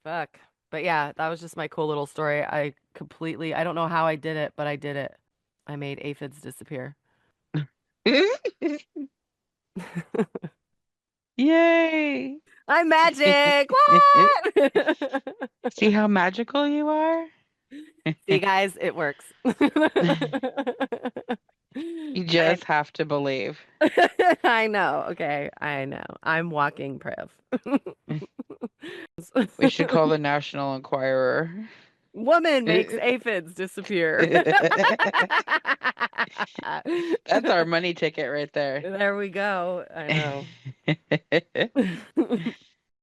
Fuck. But yeah, that was just my cool little story. I don't know how I did it, but I did it. I made aphids disappear. Yay! I'm magic. What? See how magical you are? See, guys, it works. You just have to believe. I know. Okay, I know. I'm walking proof. We should call the National Enquirer. Woman makes aphids disappear. That's our money ticket right there. There we go. I know.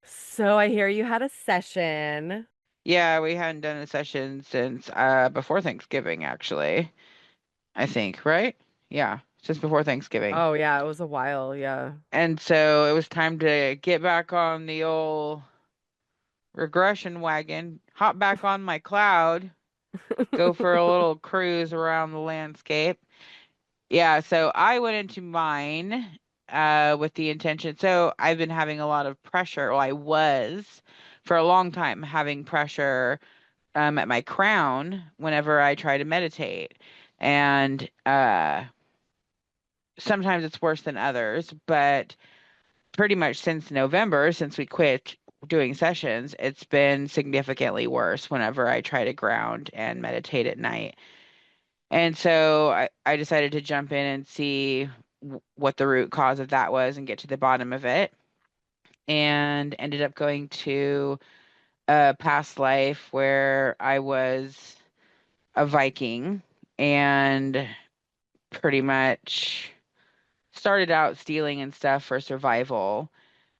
So I hear you had a session. Yeah, we hadn't done a session since before Thanksgiving, actually. I think, right? Yeah, just before Thanksgiving. Oh yeah, it was a while, yeah. And so it was time to get back on the old regression wagon, hop back on my cloud, go for a little cruise around the landscape. Yeah, so I went into mine with the intention. So I've been having a lot of pressure. Well, I was for a long time having pressure at my crown whenever I try to meditate. And sometimes it's worse than others, but pretty much since November, since we quit doing sessions, it's been significantly worse whenever I try to ground and meditate at night. And so I decided to jump in and see what the root cause of that was and get to the bottom of it. And ended up going to a past life where I was a Viking and pretty much started out stealing and stuff for survival,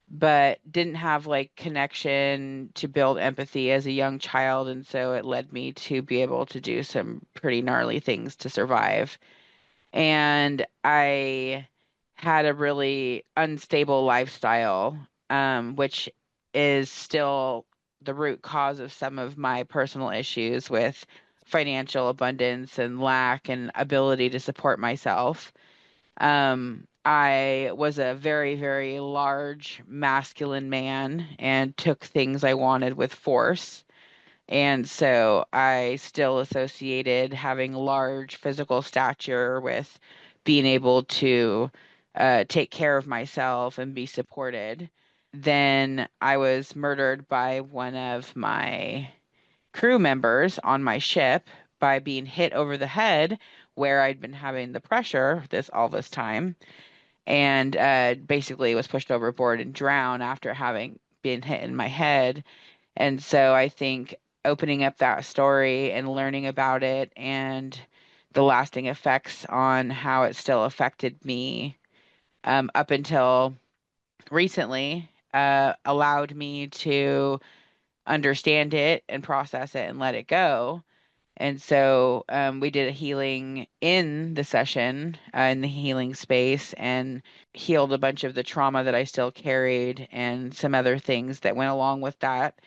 but didn't have like connection to build empathy as a young child. And so it led me to be able to do some pretty gnarly things to survive. And I had a really unstable lifestyle, which is still the root cause of some of my personal issues with financial abundance and lack and ability to support myself. I was a very, very large masculine man and took things I wanted with force. And so I still associated having large physical stature with being able to take care of myself and be supported. Then I was murdered by one of my crew members on my ship by being hit over the head where I'd been having the pressure all this time, and basically was pushed overboard and drowned after having been hit in my head. And so I think opening up that story and learning about it and the lasting effects on how it still affected me up until recently allowed me to understand it and process it and let it go. And so we did a healing in the session, in the healing space, and healed a bunch of the trauma that I still carried and some other things that went along with that.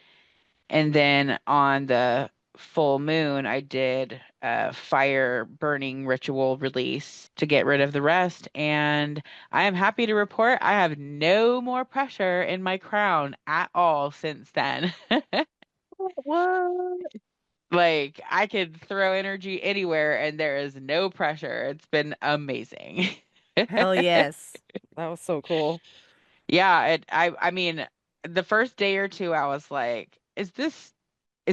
And then on the full moon, I did a fire burning ritual release to get rid of the rest. And I am happy to report I have no more pressure in my crown at all since then. What? Like, I could throw energy anywhere and there is no pressure. It's been amazing. Hell yes. That was so cool. Yeah, I mean, the first day or two I was like, is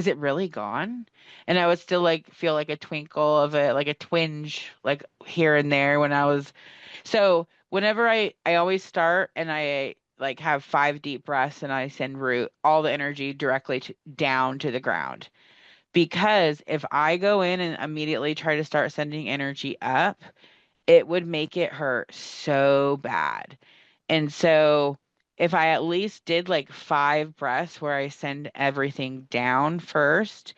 it really gone? And I would still like feel like a twinkle of it, like a twinge, like here and there when I was. So whenever I always start and I like have 5 deep breaths and I send root all the energy directly down to the ground. Because if I go in and immediately try to start sending energy up, it would make it hurt so bad. And so if I at least did like 5 breaths where I send everything down first,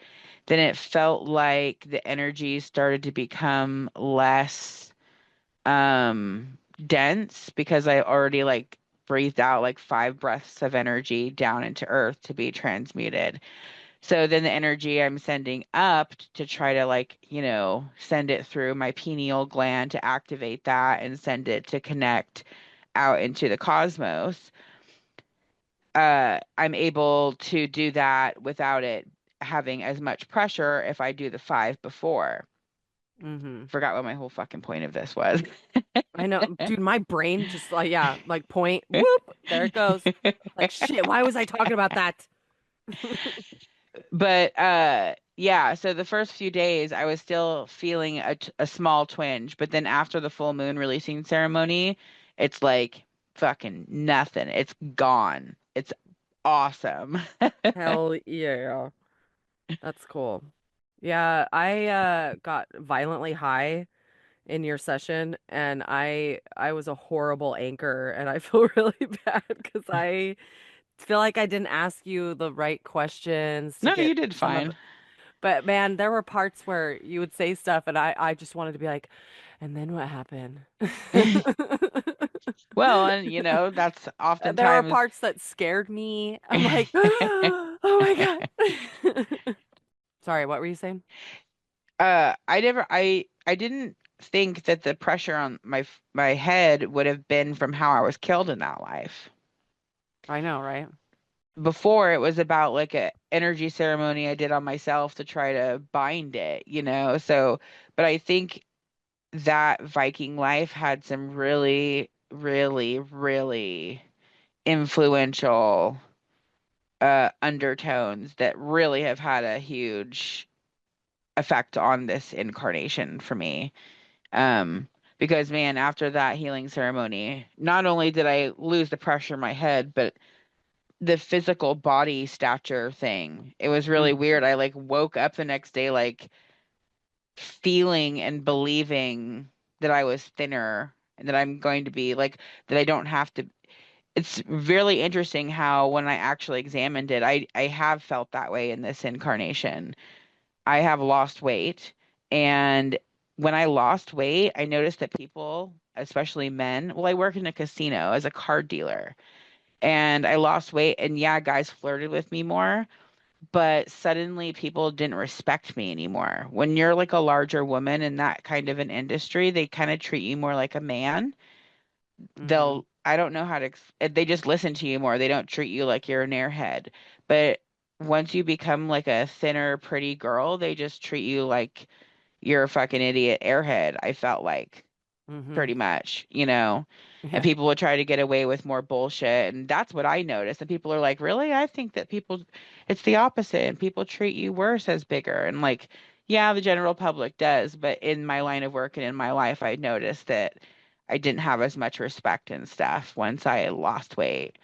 then it felt like the energy started to become less dense because I already like breathed out like 5 breaths of energy down into earth to be transmuted. So then the energy I'm sending up to try to like, send it through my pineal gland to activate that and send it to connect out into the cosmos. I'm able to do that without it having as much pressure if I do the 5 before. Mm-hmm. Forgot what my whole fucking point of this was. I know, dude, my brain just like, yeah, like point, whoop, there it goes. Like, shit, why was I talking about that? But yeah, so the first few days I was still feeling a small twinge, but then after the full moon releasing ceremony, it's like fucking nothing. It's gone. It's awesome. Hell yeah. That's cool. Yeah, I got violently high in your session and I was a horrible anchor and I feel really bad because I feel like I didn't ask you the right questions to No, get you did some of fine. but man, there were parts where you would say stuff and I just wanted to be like, and then what happened? Well, and that's There were oftentimes parts that scared me. I'm like, oh my God. Sorry, what were you saying? I didn't think that the pressure on my head would have been from how I was killed in that life. I know, right? Before it was about like a energy ceremony I did on myself to try to bind it, so but I think that Viking life had some really, really, really influential undertones that really have had a huge effect on this incarnation for me. Because man, after that healing ceremony, not only did I lose the pressure in my head, but the physical body stature thing. It was really Mhm. weird. I like woke up the next day like feeling and believing that I was thinner and that I'm going to be like that I don't have to. It's really interesting how when I actually examined it, I have felt that way in this incarnation. I have lost weight, and when I lost weight, I noticed that people, especially men, well, I work in a casino as a card dealer, and I lost weight, and yeah, guys flirted with me more, but suddenly people didn't respect me anymore. When you're like a larger woman in that kind of an industry, they kind of treat you more like a man. Mhm. I don't know how to, they just listen to you more. They don't treat you like you're an airhead. But once you become like a thinner, pretty girl, they just treat you like you're a fucking idiot airhead, I felt like. Mm-hmm. pretty much, you know, and Yeah. people will try to get away with more bullshit. And that's what I noticed. And people are like, really? I think that it's the opposite. And people treat you worse as bigger. And like, yeah, the general public does. But in my line of work and in my life, I noticed that I didn't have as much respect and stuff once I lost weight.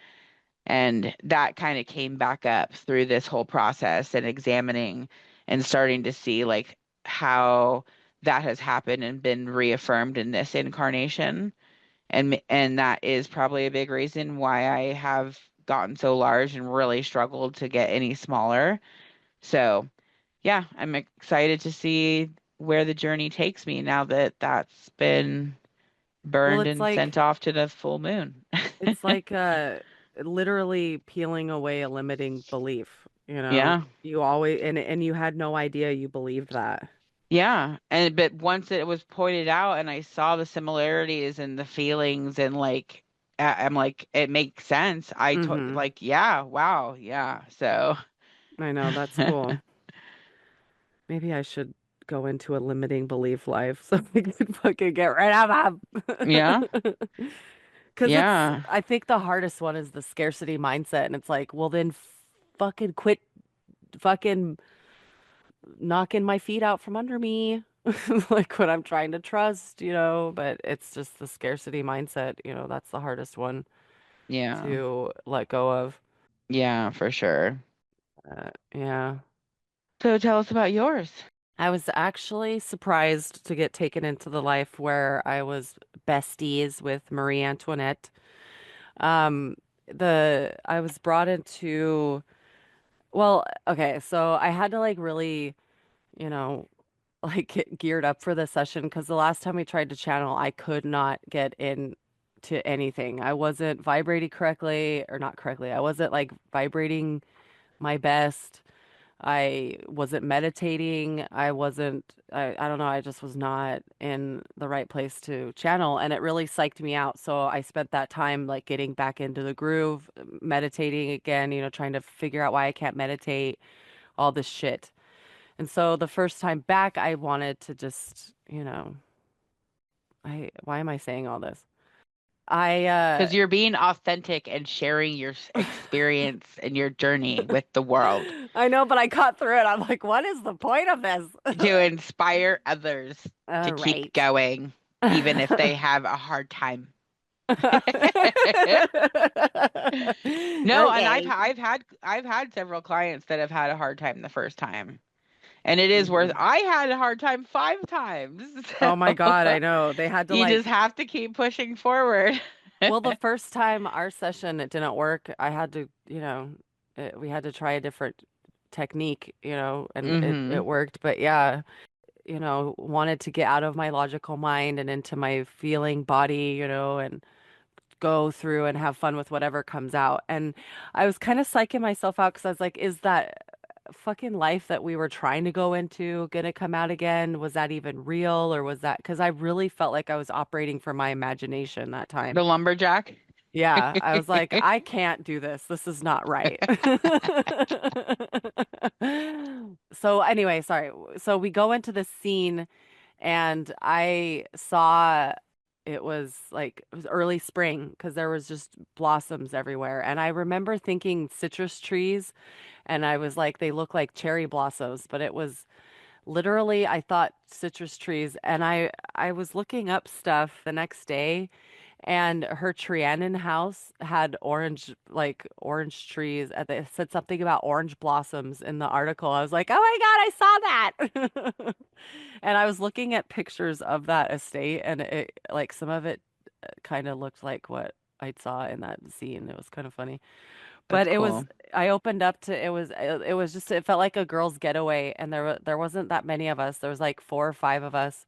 And that kind of came back up through this whole process and examining and starting to see like how that has happened and been reaffirmed in this incarnation. And that is probably a big reason why I have gotten so large and really struggled to get any smaller. So, yeah, I'm excited to see where the journey takes me now that that's been Well, burned and sent off to the full moon. it's like literally peeling away a limiting belief, you know. Yeah. You always and you had no idea you believed that. Yeah. And but once it was pointed out and I saw the similarities and the feelings and like I'm like it makes sense. Mm-hmm. Like yeah, wow, yeah. So I know, that's cool. Maybe I should go into a limiting belief life so I can fucking get rid of yeah. them. Because Yeah. I think the hardest one is the scarcity mindset. And it's like, well, then fucking quit fucking knocking my feet out from under me. Like when I'm trying to trust, you know, but it's just the scarcity mindset, you know, that's the hardest one Yeah. to let go of. Yeah, for sure. Yeah. So tell us about yours. I was actually surprised to get taken into the life where I was besties with Marie Antoinette. Um, I was brought into, well, okay, so I had to like really, you know, like get geared up for this session because the last time we tried to channel, I could not get into anything. I wasn't vibrating correctly, or not correctly. I wasn't like vibrating my best. I wasn't meditating. I don't know, I just was not in the right place to channel. And it really psyched me out. So I spent that time like getting back into the groove, meditating again, you know, trying to figure out why I can't meditate, all this shit. And so the first time back, I wanted to just, you know, why am I saying all this? I, Because you're being authentic and sharing your experience and your journey with the world I know, but I cut through it. I'm like, what is the point of this? to inspire others to All keep right. going, even if they have a hard time. No, and Okay. I've had several clients that have had a hard time the first time. And it is worth Mhm. I had a hard time 5 times. Oh my So God, I know. They had to you just like, have to keep pushing forward. well, the first time our session it didn't work. I had to, you know, we had to try a different technique, you know, and it Hmm. worked. But yeah, you know, wanted to get out of my logical mind and into my feeling body, you know, and go through and have fun with whatever comes out. And I was kind of psyching myself out because I was like, is that fucking life that we were trying to go into gonna come out again? Was that even real or was that because I really felt like I was operating from my imagination that time. The lumberjack. Yeah, I was like, I can't do this. This is not right. So anyway, sorry. So we go into this scene and I saw it was early spring because there was just blossoms everywhere. And I remember thinking citrus trees and I was like, they look like cherry blossoms, but it was literally I thought citrus trees. And I was looking up stuff the next day and her Trianon house had orange trees. And they said something about orange blossoms in the article. I was like, oh my God, I saw that. And I was looking at pictures of that estate, and it like some of it kind of looked like what I saw in that scene. It was kind of funny. That's But it was cool. I opened up to it was just it felt like a girls' getaway, and there wasn't that many of us. There was like 4 or 5 of us,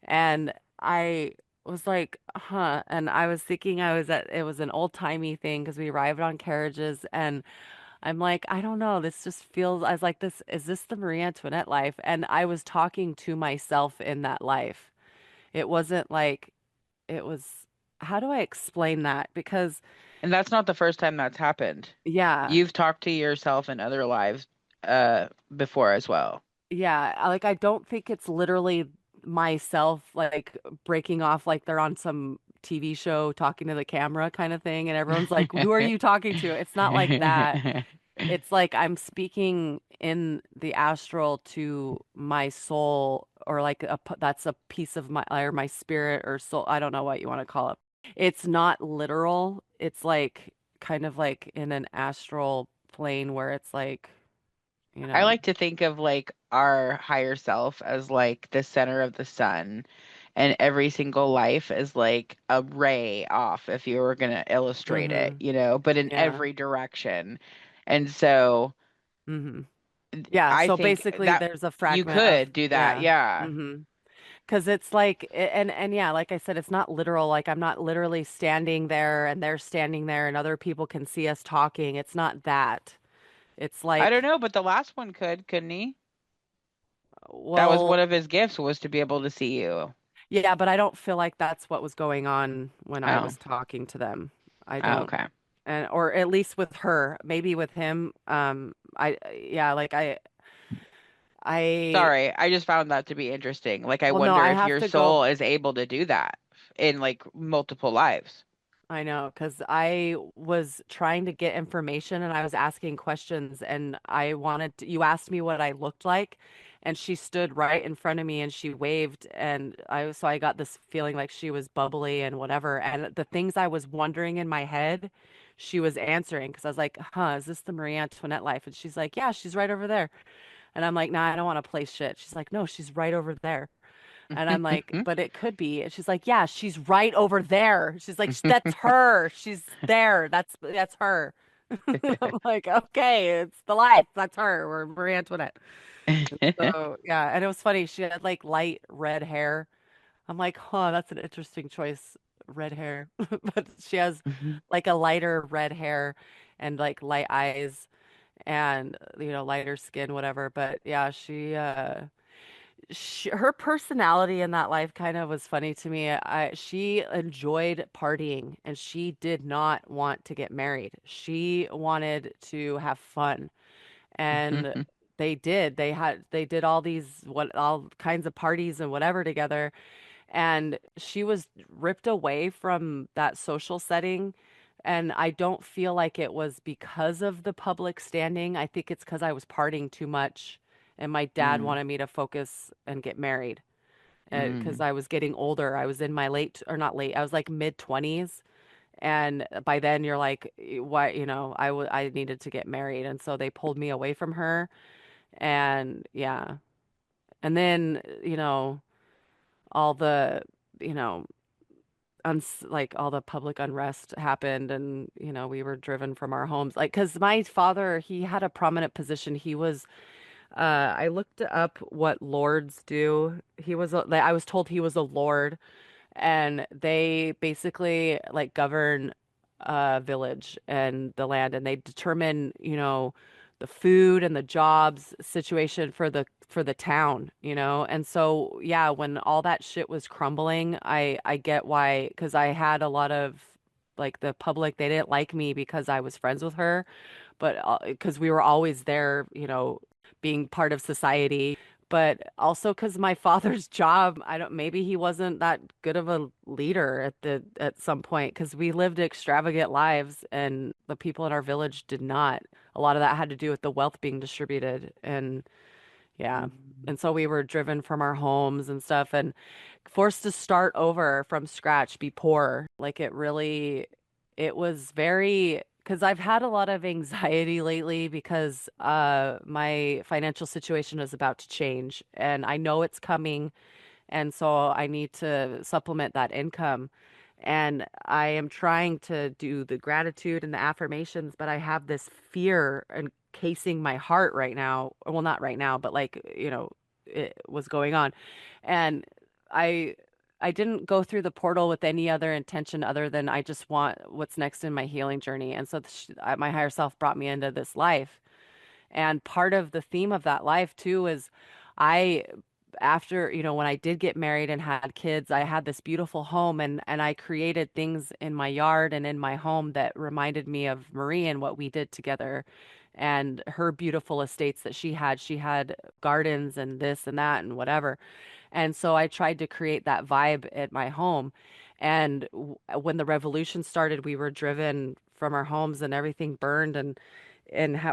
and I was like, huh. And I was thinking it was an old-timey thing because we arrived on carriages and I'm like, I don't know. This just feels, I was like, is this the Marie Antoinette life? And I was talking to myself in that life. It wasn't like, it was, how do I explain that? Because, And that's not the first time that's happened. yeah, You've talked to yourself in other lives before as well. yeah, like I don't think it's literally myself like breaking off like they're on some TV show talking to the camera kind of thing, and everyone's like, "Who are you talking to?" It's not like that. It's like I'm speaking in the astral to my soul, or like that's a piece of my or my spirit or soul. I don't know what you want to call it. It's not literal. It's like kind of like in an astral plane where it's like, you I know. like to think of like our higher self as like the center of the sun, and every single life is like a ray off, if you were going to illustrate it, Hmm. but in Yeah. every direction. And so Hmm. Yeah. I So think basically, that there's a you fragment of could do that. yeah. Yeah. Hmm. Because it's like, and yeah, like I said, it's not literal. Like I'm not literally standing there and they're standing there and other people can see us talking. It's not that. It's I don't like, know, but the last one couldn't he? That was well, one of his gifts, was to be able to see you. yeah, but I don't feel like that's what was going on when I Oh. was talking to them. I Oh, don't, okay. and or at least with her, maybe with him. Yeah, like I, Sorry, I just found that to be interesting. Like, I well, no, wonder I if have your to go. soul is able to do that in like multiple lives. I know, because I was trying to get information and I was asking questions and you asked me what I looked like, and she stood right in front of me and she waved, and so I got this feeling like she was bubbly and whatever. And the things I was wondering in my head, she was answering, because I was like, huh, is this the Marie Antoinette life? And she's like, yeah, she's right over there. And I'm like, nah, I don't want to play shit. She's like, no, she's right over there. And I'm like, but it could be. And she's like, yeah, she's right over there. She's like, that's her. She's there. That's her. I'm like, okay, it's the life. That's her. We're Marie Antoinette. So yeah, and it was funny. She had like light red hair. I'm like, huh, that's an interesting choice, red hair. But she has like a lighter red hair and like light eyes and lighter skin, whatever. But yeah, her personality in that life kind of was funny to me. She enjoyed partying and she did not want to get married. She wanted to have fun. And they did. They did all kinds of parties and whatever together. And she was ripped away from that social setting. And I don't feel like it was because of the public standing. I think it's because I was partying too much and my dad Mm, wanted me to focus and get married because mm. I was getting older. I was in my late, or not late, I was like mid 20s. And by then you're like, what, I needed to get married. And so they pulled me away from her. And yeah. And then, all the, you know, like all the public unrest happened, and we were driven from our homes, like because my father, he had a prominent position. He was I looked up what lords do. I was told he was a lord, and they basically like govern a village and the land, and they determine, the food and the jobs situation for the town, And so, yeah, when all that shit was crumbling, I get why, because I had a lot of like the public, they didn't like me because I was friends with her, but because we were always there, being part of society, but also because my father's job, I don't, maybe he wasn't that good of a leader at some point, because we lived extravagant lives and the people in our village did not. A lot of that had to do with the wealth being distributed, and yeah. And so we were driven from our homes and stuff and forced to start over from scratch, be poor. Like it was very, because I've had a lot of anxiety lately because my financial situation is about to change and I know it's coming. And so I need to supplement that income. And I am trying to do the gratitude and the affirmations, but I have this fear encasing my heart right now. Well, not right now, but like, it was going on. And I I didn't go through the portal with any other intention other than I just want what's next in my healing journey. And so my higher self brought me into this life. And part of the theme of that life too is I after, when I did get married and had kids, I had this beautiful home, and I created things in my yard and in my home that reminded me of Marie and what we did together. and her beautiful estates that she had gardens and this and that and whatever. And so I tried to create that vibe at my home. And when the revolution started, we were driven from our homes and everything burned, and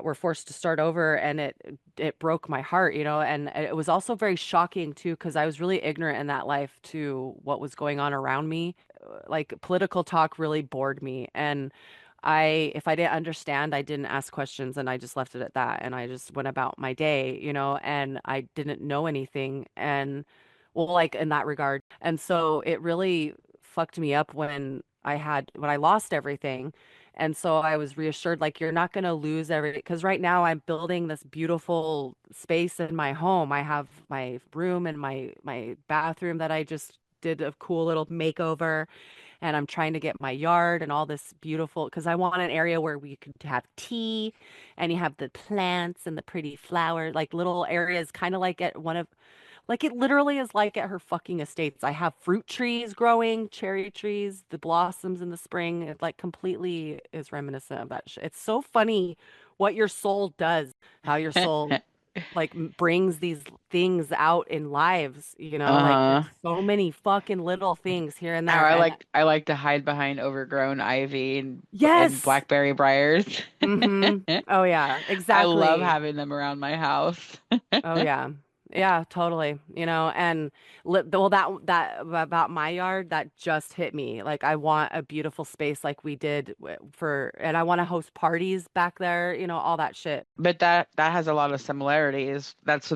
were forced to start over, and it broke my heart, you know. And it was also very shocking too, because I was really ignorant in that life to what was going on around me. Like political talk really bored me, and if I didn't understand, I didn't ask questions, and I just left it at that, and I just went about my day, you know. And I didn't know anything, and well, like in that regard. And so it really fucked me up when I lost everything. And so I was reassured, like, you're not going to lose everything. Because right now I'm building this beautiful space in my home. I have my room and my bathroom that I just did a cool little makeover. And I'm trying to get my yard and all this beautiful, because I want an area where we could have tea and you have the plants and the pretty flower, like little areas, kind of like at one of, like it literally is like at her fucking estates. I have fruit trees growing, cherry trees, the blossoms in the spring. It like completely is reminiscent of that shit. It's so funny what your soul does, how your soul like brings these things out in lives, you know, like Uh-huh. there's so many fucking little things here and Now there. And I like to hide behind overgrown ivy and yes. blackberry briars. Mm-hmm. Oh yeah, I love exactly. having them around my house. Oh yeah. Yeah, totally. You know, and well, that about my yard, that just hit me. Like I want a beautiful space like we did and I want to host parties back there, you know, all that shit. But that has a lot of similarities. That's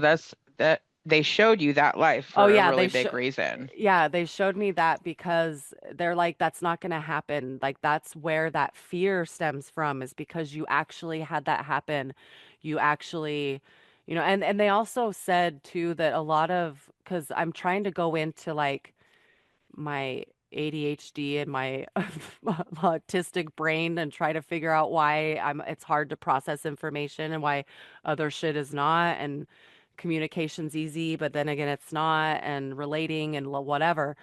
that they showed you that life Oh for a yeah, really big reason. they showed me that because they're like, that's not gonna happen. Like that's where that fear stems from, is because you actually had that happen. You actually, you know, and they also said too that a lot of, because I'm trying to go into like my ADHD and my autistic brain and try to figure out why it's hard to process information and why other shit is not, and communication's easy but then again it's not, and relating and whatever.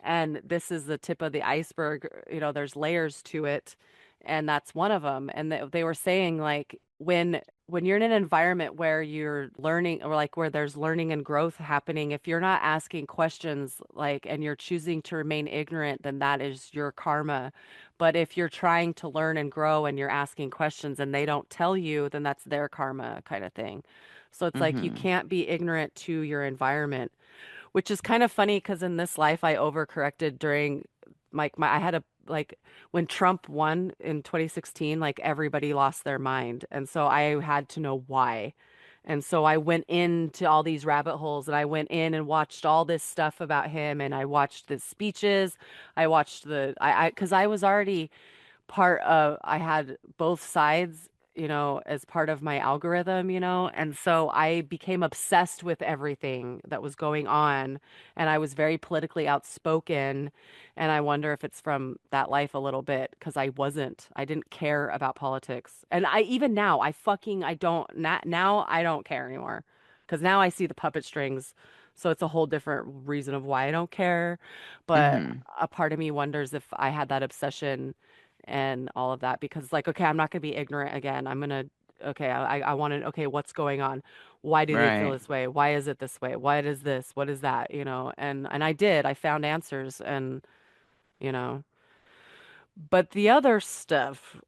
And this is the tip of the iceberg, you know, there's layers to it, and that's one of them. And they were saying like when you're in an environment where you're learning, or like where there's learning and growth happening, if you're not asking questions, like, and you're choosing to remain ignorant, then that is your karma. But if you're trying to learn and grow and you're asking questions and they don't tell you, then that's their karma, kind of thing. So it's like you Hmm. can't be ignorant to your environment, which is kind of funny because in this life I overcorrected during I had a, like, when Trump won in 2016, like everybody lost their mind. And so I had to know why. And so I went into all these rabbit holes, and I went in and watched all this stuff about him, and I watched the speeches. I watched because I was already I had both sides, you know, as part of my algorithm, you know, and so I became obsessed with everything that was going on, and I was very politically outspoken. And I wonder if it's from that life a little bit, because I didn't care about politics. And even now, I don't, not, now I don't care anymore, because now I see the puppet strings. So it's a whole different reason of why I don't care. But Hmm. a part of me wonders if I had that obsession and all of that, because like, okay, I'm not going to be ignorant again. Okay, I want to, okay, what's going on? Why do they feel Right. this way? Why is it this way? What is this? What is that? You know, and I found answers, and you know, but the other stuff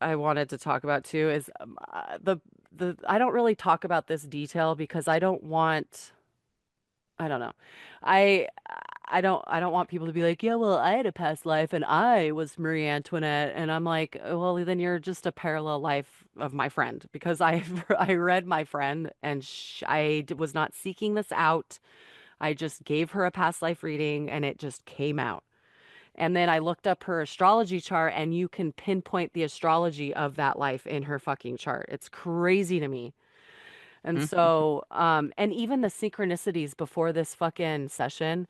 I wanted to talk about too is I don't really talk about this detail because I don't know. I I don't want people to be like, yeah, well, I had a past life and I was Marie Antoinette, and I'm like, well, then you're just a parallel life of my friend, because I I read my friend, and was not seeking this out. I just gave her a past life reading and it just came out. And then I looked up her astrology chart, and you can pinpoint the astrology of that life in her fucking chart. It's crazy to me. And so, and even the synchronicities before this fucking session,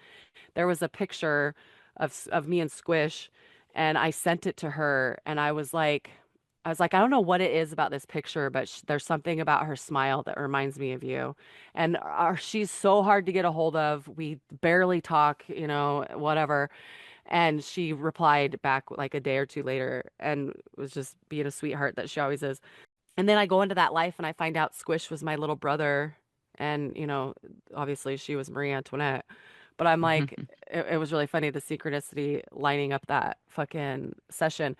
there was a picture of me and Squish, and I sent it to her, and I was like, I don't know what it is about this picture, but there's something about her smile that reminds me of you. And she's so hard to get a hold of. We barely talk, you know, whatever. And she replied back like a day or two later, and was just being a sweetheart that she always is. And then I go into that life and I find out Squish was my little brother. And, obviously she was Marie Antoinette. But I'm like, it was really funny, the synchronicity lining up that fucking session.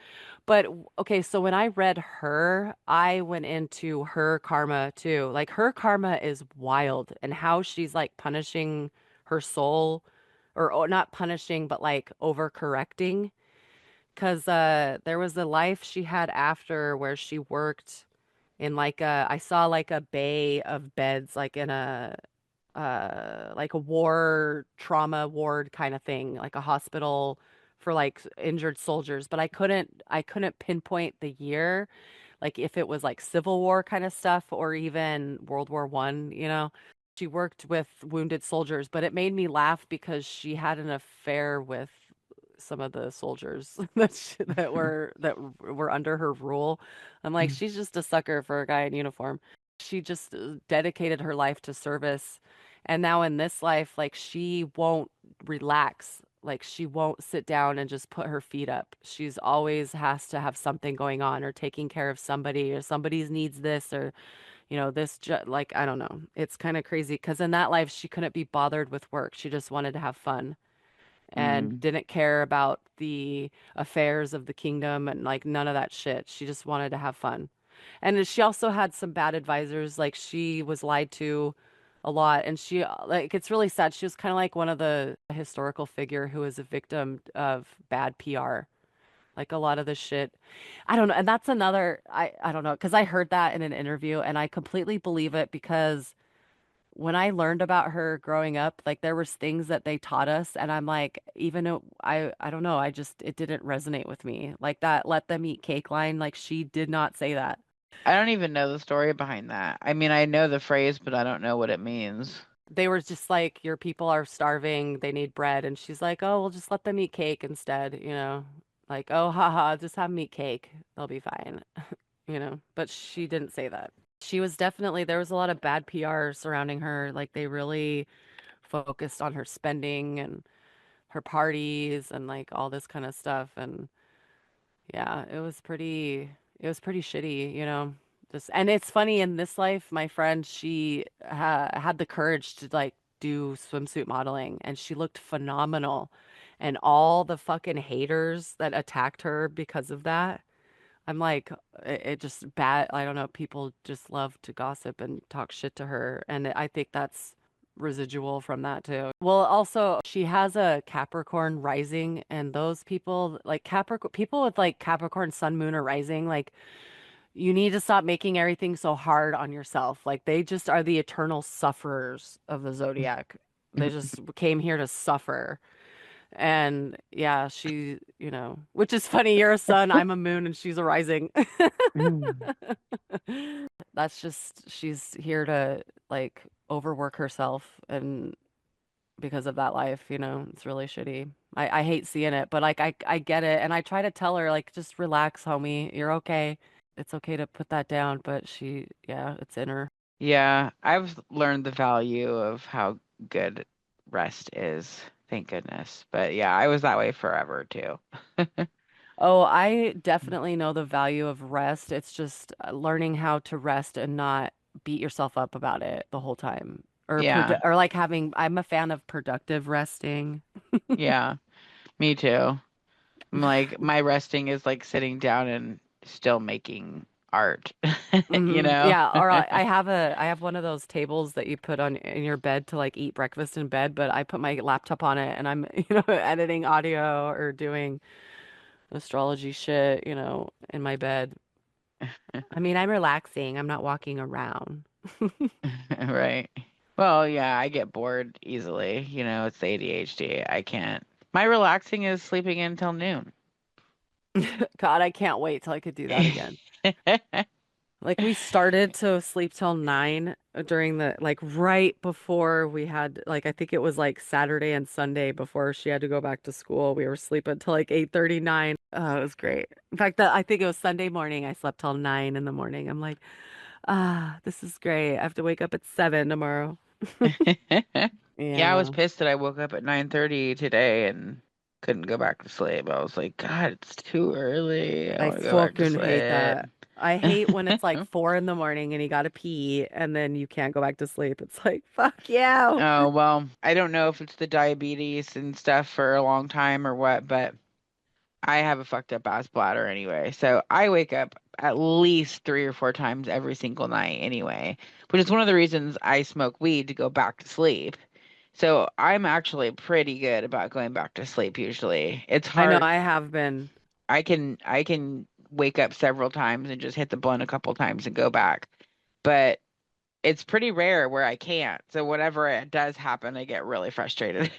But okay, so when I read her, I went into her karma too. Like her karma is wild and how she's like punishing her soul or not punishing, but like overcorrecting. Because there was a life she had after where she worked in I saw like a bay of beds, like a war trauma ward kind of thing, like a hospital for like injured soldiers, but I couldn't pinpoint the year, like if it was like Civil War kind of stuff or even World War I. She worked with wounded soldiers, but it made me laugh because she had an affair with some of the soldiers that were under her rule. I'm like, she's just a sucker for a guy in uniform. She just dedicated her life to service. And now in this life, like she won't relax. Like she won't sit down and just put her feet up. She's always has to have something going on or taking care of somebody or somebody's needs this or, like, I don't know. It's kind of crazy because in that life, she couldn't be bothered with work. She just wanted to have fun and didn't care about the affairs of the kingdom and like none of that shit. She just wanted to have fun. And she also had some bad advisors. Like she was lied to a lot and she like it's really sad. She was kind of like one of the historical figure who was a victim of bad PR. Like a lot of the shit. I don't know. And that's another I don't know because I heard that in an interview and I completely believe it because when I learned about her growing up, like there was things that they taught us, and I'm like, even though I don't know, it didn't resonate with me. Like that let them eat cake line, like she did not say that. I don't even know the story behind that. I mean, I know the phrase, but I don't know what it means. They were just like, your people are starving, they need bread, and she's like, oh, we'll just let them eat cake instead. Like, oh, haha, just have them eat cake, they'll be fine, But she didn't say that. She was definitely there was a lot of bad PR surrounding her. Like they really focused on her spending and her parties and like all this kind of stuff and yeah, it was pretty shitty. Just and it's funny in this life, my friend, she had the courage to like do swimsuit modeling and she looked phenomenal. And all the fucking haters that attacked her because of that, I'm like, it just bad. I don't know. People just love to gossip and talk shit to her. And I think that's residual from that too. Well, also, she has a Capricorn rising, and those people, like Capricorn, people with like Capricorn sun, moon, or rising, like, you need to stop making everything so hard on yourself. Like, they just are the eternal sufferers of the zodiac. They just came here to suffer. And yeah, which is funny. You're a sun, I'm a moon, and she's a rising. That's just, she's here to like overwork herself. And because of that life, it's really shitty. I hate seeing it, but like, I get it. And I try to tell her, like, just relax, homie. You're okay. It's okay to put that down. But yeah, it's in her. Yeah, I've learned the value of how good rest is. Thank goodness. But yeah, I was that way forever too. Oh, I definitely know the value of rest. It's just learning how to rest and not beat yourself up about it the whole time. Yeah. Or like I'm a fan of productive resting. Yeah, me too. I'm like, my resting is like sitting down and still making art, you know? Yeah, or I have one of those tables that you put on in your bed to like eat breakfast in bed, but I put my laptop on it and I'm, editing audio or doing astrology shit, in my bed. I mean, I'm relaxing. I'm not walking around. Right. Well, yeah, I get bored easily. It's the ADHD. I can't. My relaxing is sleeping until noon. God, I can't wait till I could do that again. Like we started to sleep till 9 during like right before we had like I think it was like Saturday and Sunday before she had to go back to school. We were sleeping till like 8:39. Oh, it was great. In fact, I think it was Sunday morning. I slept till 9 in the morning. I'm like, this is great. I have to wake up at 7 tomorrow. Yeah, I was Yeah. pissed that I woke up at 9:30 today and couldn't go back to sleep. I was like, God, it's too early. I I want to go back to fucking hate sleep. that. I hate when it's like 4 in the morning and you gotta pee and then you can't go back to sleep. It's like, fuck yeah. Oh, well, I don't know if it's the diabetes and stuff for a long time or what, but I have a fucked up ass bladder anyway. So I wake up at least 3 or 4 times every single night anyway, which is one of the reasons I smoke weed to go back to sleep. So I'm actually pretty good about going back to sleep usually. It's I know hard. I have been. I can wake up several times and just hit the blunt a couple times and go back. But it's pretty rare where I can't. So whenever it does happen, I get really frustrated.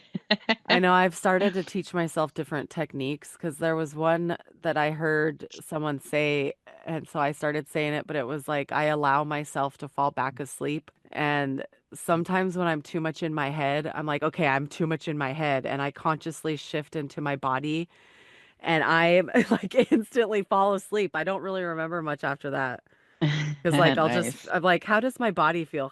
I know I've started to teach myself different techniques because there was one that I heard someone say, and so I started saying it, but it was like I allow myself to fall back asleep. And sometimes when I'm too much in my head, I'm like, okay, I'm too much in my head, and I consciously shift into my body, and I like instantly fall asleep. I don't really remember much after that because like Nice. I'm like, how does my body feel?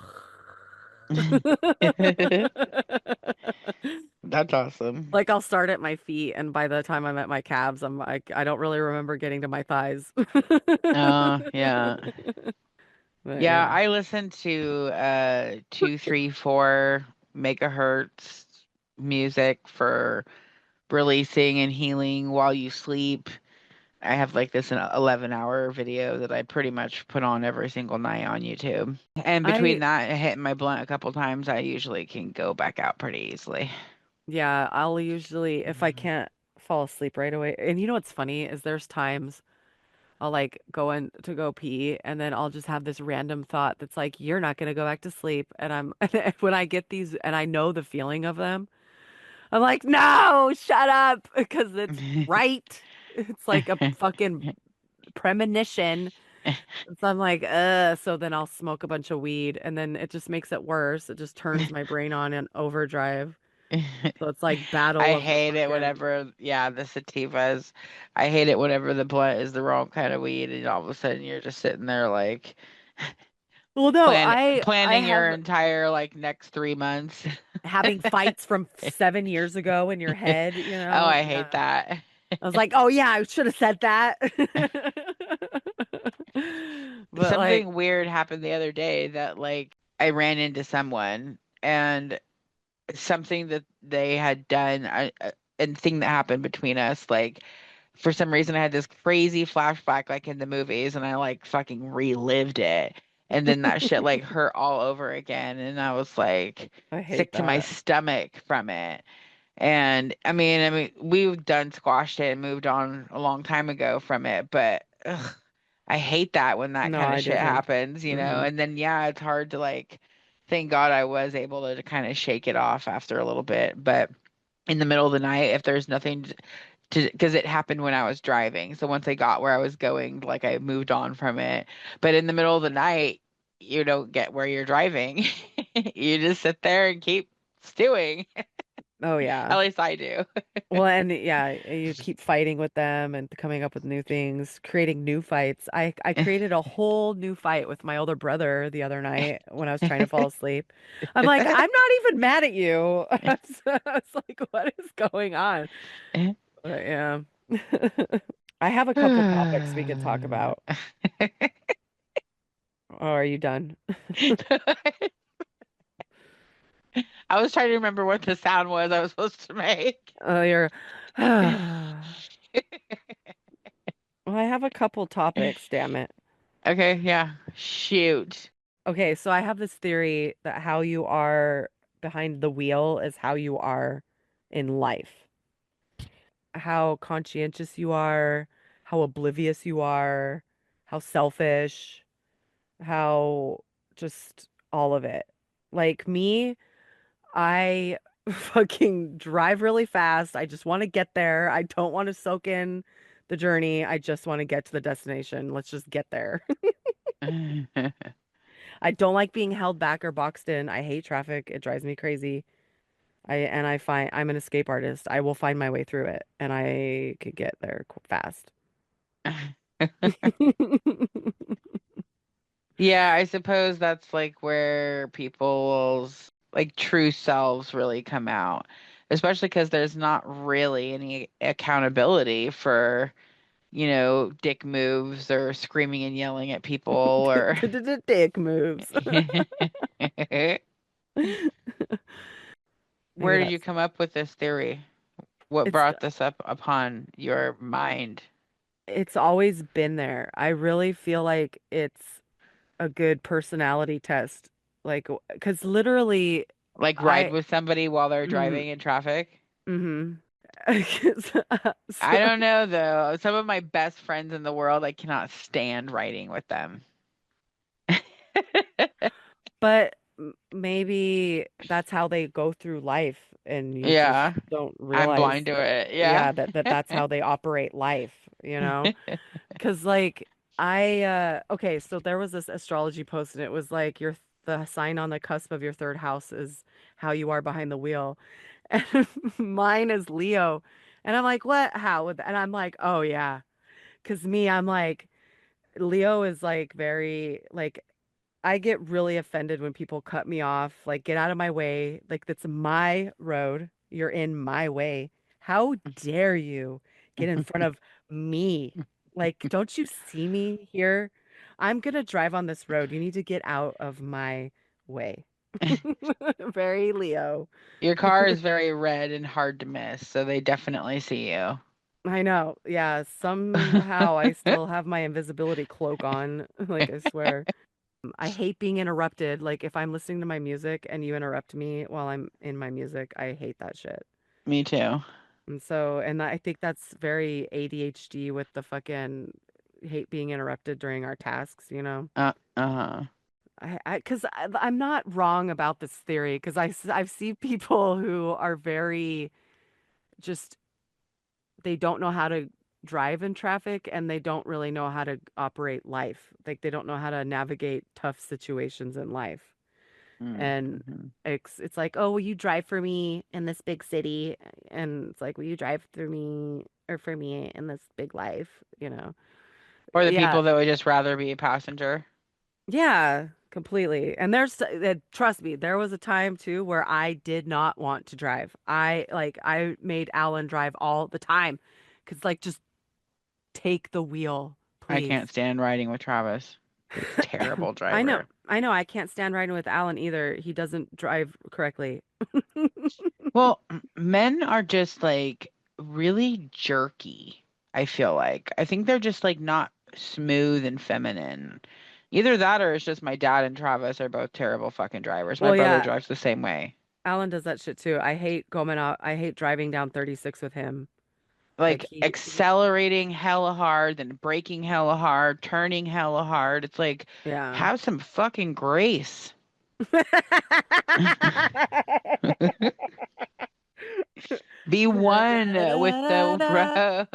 That's awesome. Like I'll start at my feet, and by the time I'm at my calves, I'm like, I don't really remember getting to my thighs. Oh, yeah. But Yeah, yeah, I listen to 234 megahertz music for releasing and healing while you sleep. I have like this an 11-hour video that I pretty much put on every single night on YouTube. And between I that and hitting my blunt a couple times, I usually can go back out pretty easily. yeah, I'll usually if I can't fall asleep right away. And you know what's funny is there's times I'll like go in to go pee, and then I'll just have this random thought that's like, you're not gonna go back to sleep. And I'm when I get these and I know the feeling of them, I'm like, no, shut up, because it's right. It's like a fucking premonition. So I'm like, so then I'll smoke a bunch of weed, and then it just makes it worse. It just turns my brain on in overdrive. So it's like battle I of the hate it fucking. whenever, yeah, the sativas. I hate it whenever the blunt is the wrong kind of weed, and all of a sudden you're just sitting there like Well, no, I planning your have entire like next 3 months. having fights from 7 years ago in your head, Oh, I hate Yeah. that. I was like, oh yeah, I should have said that. But like, Something weird happened the other day that like I ran into someone and something that they had done and thing that happened between us like for some reason I had this crazy flashback like in the movies and I like fucking relived it and then that shit like hurt all over again and I was like I hate sick to my that. stomach from it. And I mean, we've done squashed it and moved on a long time ago from it, but ugh, I hate that when that No, kind of I shit do too. happens, you know? Hmm. And then yeah, it's hard to like, thank God I was able to kind of shake it off after a little bit, but in the middle of the night, if there's nothing to, because it happened when I was driving. So once I got where I was going, like I moved on from it. But in the middle of the night, you don't get where you're driving. You just sit there and keep stewing. Oh yeah. At least I do. Well, and yeah, you keep fighting with them and coming up with new things, creating new fights. I created a whole new fight with my older brother the other night when I was trying to fall asleep. I'm like, I'm not even mad at you. I was like, what is going on? But yeah. I have a couple topics we could talk about. Oh, are you done? I was trying to remember what the sound was I was supposed to make. Oh, you're. Well, I have a couple topics, damn it. Okay, yeah. Shoot. Okay, so I have this theory that how you are behind the wheel is how you are in life. How conscientious you are, how oblivious you are, how selfish, how just all of it. Like me, I fucking drive really fast. I just want to get there. I don't want to soak in the journey. I just want to get to the destination. Let's just get there. I don't like being held back or boxed in. I hate traffic. It drives me crazy. I find I'm an escape artist. I will find my way through it, and I could get there fast. Yeah, I suppose that's like where people's like true selves really come out, especially because there's not really any accountability for dick moves or screaming and yelling at people or Dick moves. Where Maybe did you that's come up with this theory? What it's brought this up upon your mind? it's always been there. I really feel like it's a good personality test. Like, because literally, Like ride I, with somebody while they're mm, driving in traffic? mm-hmm. I So, don't know though. Some of my best friends in the world, I cannot stand riding with them. but maybe that's how they go through life, and you just Yeah, don't I'm realize blind to that, it. Yeah. yeah, that's how they operate life, you know? Because like okay, so there was this astrology post and it was like the sign on the cusp of your third house is how you are behind the wheel. And mine is Leo. And I'm like, what? How? And I'm like, oh yeah. Because me, I'm like, Leo is like very like I get really offended when people cut me off, like get out of my way. Like that's my road. You're in my way. How dare you get in front of me? Like, don't you see me here? I'm gonna drive on this road. You need to get out of my way. Very Leo. Your car is very red and hard to miss, so they definitely see you. I know. Yeah, somehow I still have my invisibility cloak on. Like, I swear. I hate being interrupted. Like if I'm listening to my music and you interrupt me while I'm in my music, I hate that shit. Me too. And so, and I think that's very ADHD with the fucking hate being interrupted during our tasks, you know? Uh-huh. Because I'm not wrong about this theory because I've seen people who are very just, they don't know how to drive in traffic and they don't really know how to operate life. Like they don't know how to navigate tough situations in life. And Mm-hmm. it's like, oh, will you drive for me in this big city? And it's like, will you drive through me or for me in this big life? You know? Or the Yeah, people that would just rather be a passenger. yeah, completely. And trust me, there was a time too where I did not want to drive. I made Alan drive all the time, cause like just take the wheel, I please. can't stand riding with Travis. Terrible I know, driver. I know. I can't stand riding with Alan either. He doesn't drive correctly. Well, men are just like really jerky, I feel like. I think they're just like not smooth and feminine. Either that or it's just my dad and Travis are both terrible fucking drivers. My Well, brother yeah, drives the same way. Alan does that shit too. I hate going out. I hate driving down 36 with him. Like Like accelerating hella hard, then braking hella hard, turning hella hard. It's like, yeah. have some fucking grace. Be one with the road.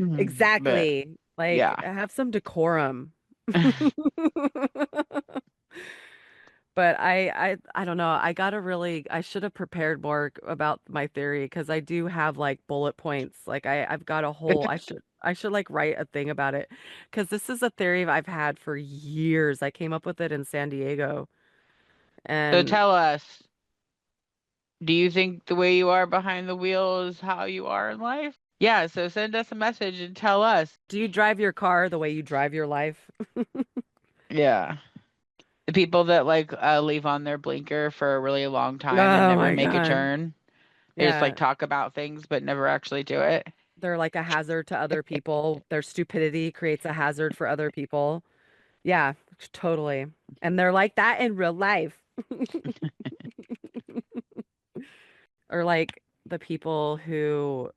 But Exactly. Like yeah. have some decorum. But I don't know. I should have prepared more about my theory because I do have like bullet points. Like I've got a whole I should like write a thing about it because this is a theory I've had for years. I came up with it in San Diego So and tell us, do you think the way you are behind the wheel is how you are in life? Yeah, so send us a message and tell us. do you drive your car the way you drive your life? Yeah. The people that like leave on their blinker for a really long time and Oh never my make a God. turn. They just like Yeah. talk about things but never actually do it. They're like a hazard to other people. Their stupidity creates a hazard for other people. Yeah, totally. And they're like that in real life. Or like the people who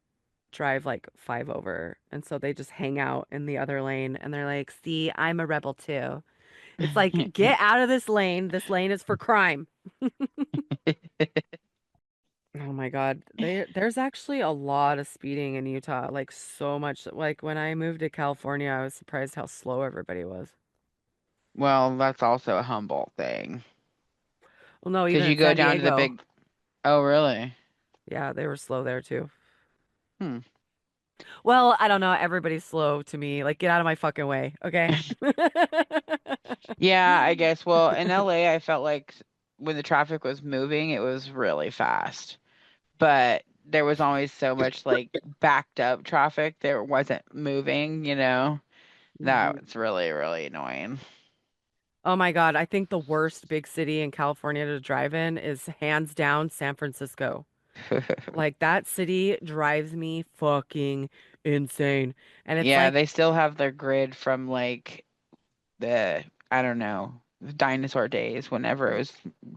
drive like five over. And so they just hang out in the other lane and they're like, see, I'm a rebel too. It's like, get out of this lane. This lane is for crime. Oh my God. There's actually a lot of speeding in Utah. Like so much. Like when I moved to California, I was surprised how slow everybody was. Well, that's also a Humboldt thing. Well, no, Because even you in go San down to the Diego. big. Oh, really? Yeah, they were slow there too. Hmm. Well, I don't know. Everybody's slow to me. Like, get out of my fucking way, okay? Yeah, I guess. Well, in LA, I felt like when the traffic was moving, it was really fast. But there was always so much like backed up traffic that wasn't moving, Mhm. That's really, really annoying. Oh my God, I think the worst big city in California to drive in is hands down San Francisco. Like that city drives me fucking insane. And it's Yeah, like, they still have their grid from like the, I don't know, dinosaur days whenever it was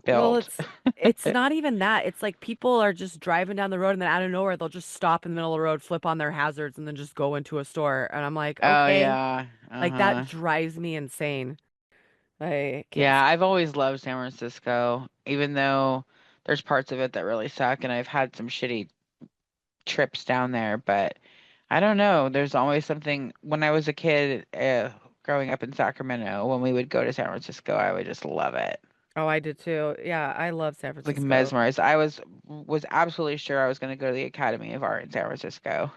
well, built. it's not even that. It's like people are just driving down the road and then out of nowhere they'll just stop in the middle of the road, flip on their hazards, and then just go into a store. And I'm like, Oh okay, yeah. like that Uh-huh. drives me insane. I can't. Yeah, I've always loved San Francisco, even though there's parts of it that really suck, and I've had some shitty trips down there, but I don't know. There's always something when I was a kid, growing up in Sacramento, when we would go to San Francisco, I would just love it. Oh, I did too. Yeah, I love San Like Francisco. mesmerized. I was absolutely sure I was going to go to the Academy of Art in San Francisco.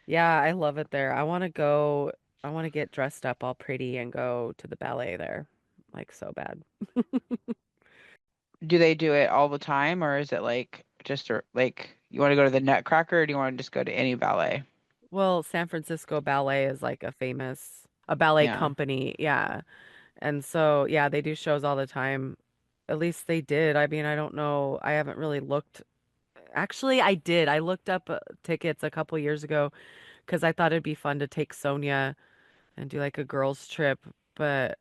Yeah, I love it there. I want to go, I want to get dressed up all pretty and go to the ballet there. Like so bad. Do they do it all the time, or is it like just like you want to go to the Nutcracker, or do you want to just go to any ballet? Well, San Francisco Ballet is like a ballet Yeah. company. Yeah. And so, yeah, they do shows all the time. At least they did. I mean, I don't know. I haven't really looked. Actually, I did. I looked up tickets a couple years ago because I thought it'd be fun to take Sonia and do like a girls' trip. But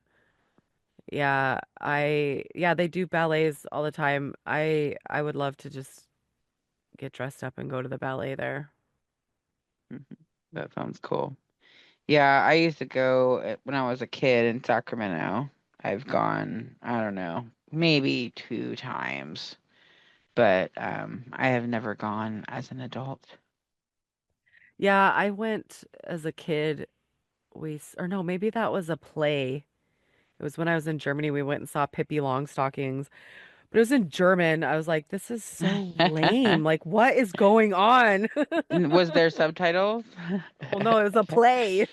yeah, they do ballets all the time. I would love to just get dressed up and go to the ballet there. Mhm. That sounds cool. Yeah, I used to go when I was a kid in Sacramento. I've gone, I don't know, maybe 2 times, but I have never gone as an adult. Yeah, I went as a kid. Or no, maybe that was a play. It was when I was in Germany. We went and saw Pippi Longstockings, but it was in German. I was like, this is so lame. Like, what is going on? Was there subtitles? Well, no, it was a play.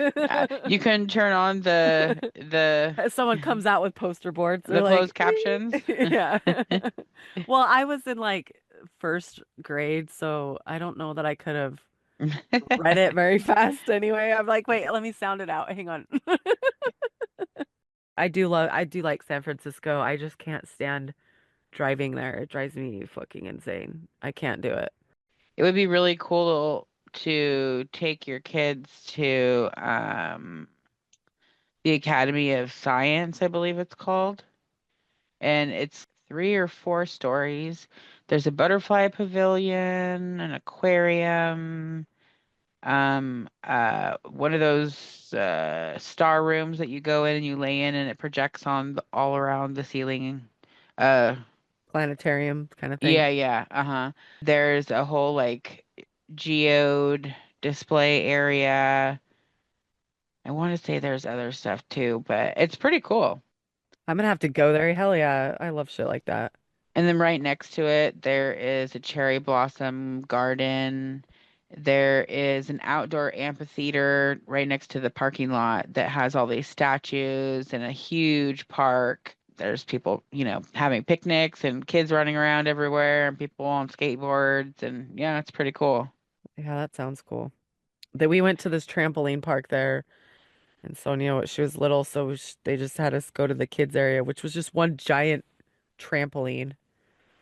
You can turn on the Someone comes out with poster boards. They're the closed like, captions. yeah. Well, I was in like first grade, so I don't know that I could have read it very fast anyway. I'm like, wait, let me sound it out. Hang on. I do like San Francisco. I just can't stand driving there. It drives me fucking insane. I can't do it. It would be really cool to take your kids to the Academy of Science, I believe it's called. And it's 3 or 4 stories. There's a butterfly pavilion, an aquarium, one of those star rooms that you go in and you lay in and it projects on all around the ceiling. Uh, Planetarium kind of thing. yeah, yeah, uh-huh. There's a whole like geode display area. I want to say there's other stuff too, but it's pretty cool. I'm gonna have to go there. Hell yeah. I love shit like that. And then right next to it, there is a cherry blossom garden. There is an outdoor amphitheater right next to the parking lot that has all these statues and a huge park. There's people, having picnics and kids running around everywhere and people on skateboards. And yeah, it's pretty cool. Yeah, that sounds cool. That we went to this trampoline park there, and Sonia, she was little, so they just had us go to the kids area, which was just one giant trampoline.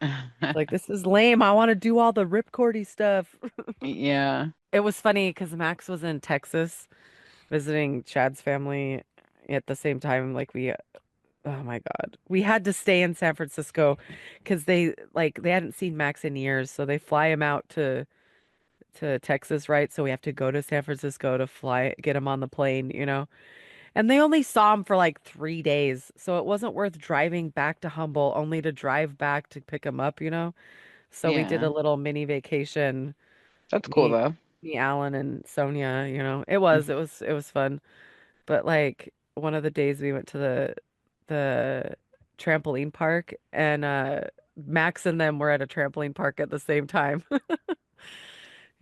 It's like, this is lame. I want to do all the ripcordy stuff. Yeah, It was funny because Max was in Texas visiting Chad's family at the same time. Oh my God, we had to stay in San Francisco because they hadn't seen Max in years, so they fly him out to Texas, right? So we have to go to San Francisco to get him on the plane. And they only saw him for like 3 days, so it wasn't worth driving back to Humble only to drive back to pick him up. So we did a yeah. little mini vacation, That's cool me, though. me, Alan, and Sonia. It was fun. But like one of the days we went to the trampoline park, and Max and them were at a trampoline park at the same time.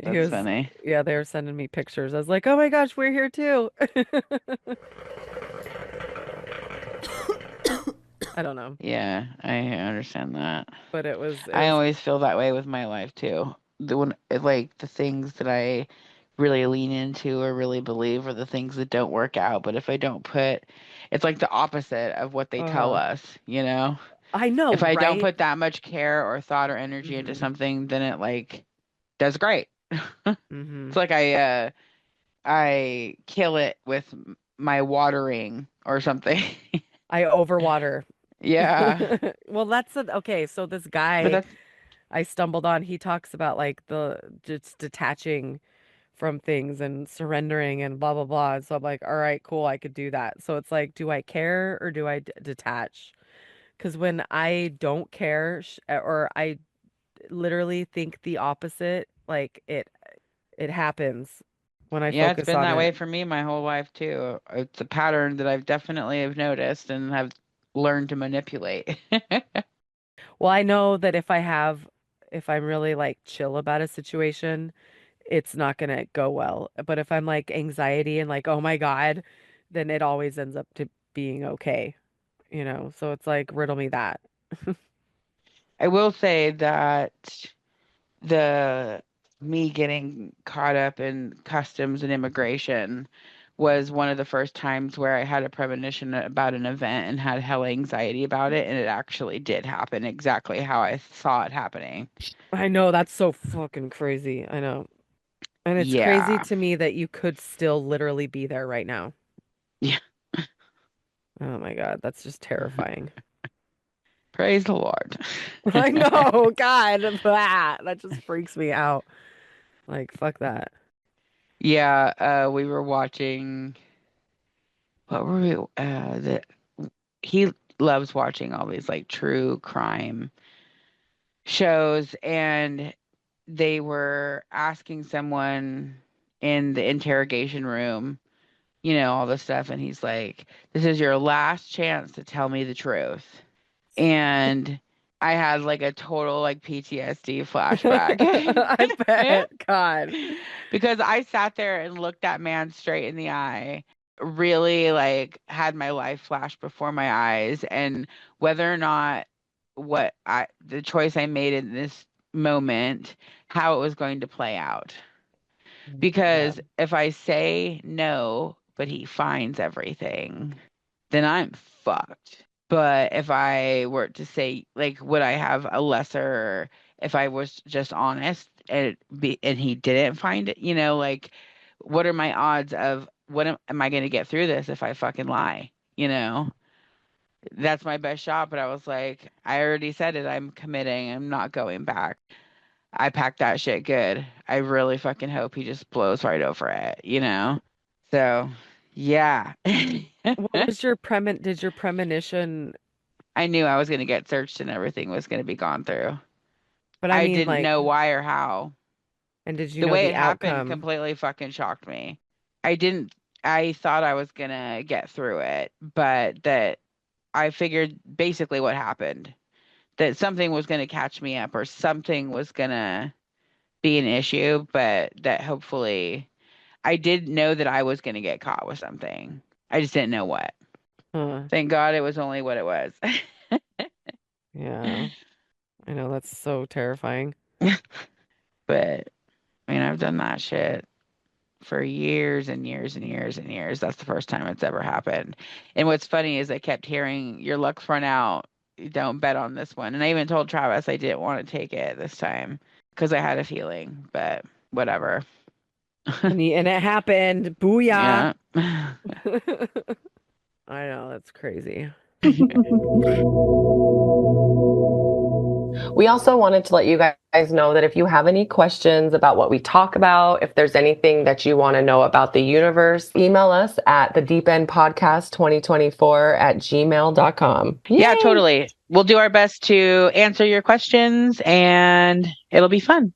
He That's was, funny. yeah, they were sending me pictures. I was like, oh my gosh, we're here too. I don't know. Yeah, I understand that. but it was I always feel that way with my life too. Like the things that I really lean into or really believe are the things that don't work out. But if I don't put, it's like the opposite of what they tell us, you know? I know, If I don't right? put that much care or thought or energy into something, then it like does great. It's like I kill it with my watering or something. I overwater. Yeah. Well, okay. So this But guy that's I stumbled on, he talks about like the just detaching from things and surrendering and blah blah blah. And so I'm like, all right, cool, I could do that. So it's like, do I care or do I detach? Because when I don't care or I literally think the opposite, like it happens when I yeah, it's focus been on that it. way for me my whole life too. It's a pattern that I've definitely have noticed and have learned to manipulate. Well, I know that if I'm really like chill about a situation, it's not gonna go well. But if I'm like anxiety and like, oh my God, then it always ends up to being okay, you know? So it's like, riddle me that. I will say that the me getting caught up in customs and immigration was one of the first times where I had a premonition about an event and had hell anxiety about it, and it actually did happen exactly how I saw it happening. I know that's so fucking crazy. I know. And it's crazy Yeah. to me that you could still literally be there right now. Yeah. Oh my God, that's just terrifying. Praise the Lord. I know, God, that just freaks me out. Like, fuck that. Yeah, we were watching what were we he loves watching all these like true crime shows, and they were asking someone in the interrogation room, all this stuff, and he's like, "This is your last chance to tell me the truth." And I had like a total like PTSD flashback. I bet. God. Because I sat there and looked that man straight in the eye, really like had my life flash before my eyes, and whether or not the choice I made in this moment, how it was going to play out. Because if I say no, but he finds everything, then I'm fucked. But if I were to say, like, would I have a lesser if I was just honest and he didn't find it, like, what are my odds of am I going to get through this if I fucking lie? That's my best shot. But I was like, I already said it. I'm committing. I'm not going back. I packed that shit good. I really fucking hope he just blows right over it. So, yeah. What was did your premonition, I knew I was going to get searched and everything was going to be gone through. but I I mean didn't like, know why or how. and did you The know way the it happened outcome? completely fucking shocked me. I thought I was going to get through it, but that I figured basically what happened, that something was going to catch me up or something was going to be an issue, but that hopefully I did know that I was going to get caught with something. I just didn't know what. Huh. Thank God it was only what it was. Yeah. I know that's so terrifying. But I mean, I've done that shit for years and years and years and years. That's the first time it's ever happened. And what's funny is I kept hearing your luck's run out. You don't bet on this one. And I even told Travis I didn't want to take it this time because I had a feeling, but whatever. And it happened. Booyah. Yeah. I know, that's crazy. We also wanted to let you guys know that if you have any questions about what we talk about, if there's anything that you want to know about the universe, email us at the deependpodcast2024@gmail.com. Yeah, Yay! totally. We'll do our best to answer your questions and it'll be fun.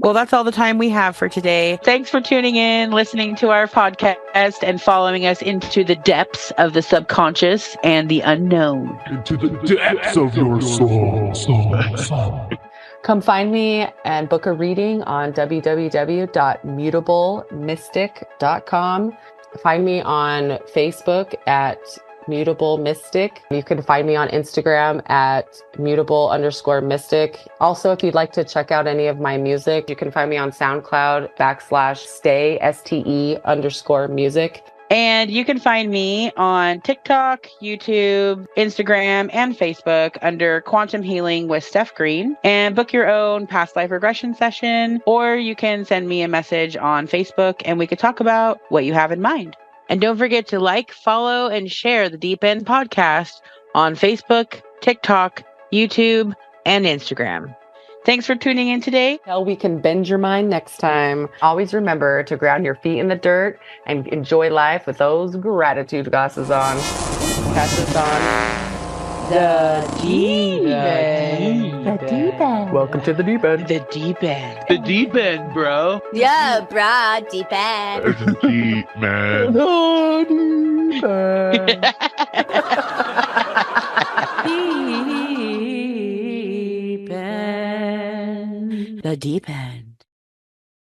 Well, that's all the time we have for today. Thanks for tuning in, listening to our podcast, and following us into the depths of the subconscious and the unknown. Into the depths of your soul. Come find me and book a reading on www.mutablemystic.com. Find me on Facebook at Mutable Mystic. You can find me on Instagram at mutable_mystic. Also, if you'd like to check out any of my music, you can find me on SoundCloud /stay, STE_music. And you can find me on TikTok, YouTube, Instagram, and Facebook under Quantum Healing with Steph Green, and book your own past life regression session, or you can send me a message on Facebook and we could talk about what you have in mind. And don't forget to like, follow, and share the Deep End podcast on Facebook, TikTok, YouTube, and Instagram. Thanks for tuning in today. Hell, we can bend your mind next time. Always remember to ground your feet in the dirt and enjoy life with those gratitude glasses on. Catch us on The Deep End. The deep end. Welcome to the deep end. The Deep End. The Deep End, bro. Yeah, bruh. Deep end. It's deep, man. Deep end. The deep end.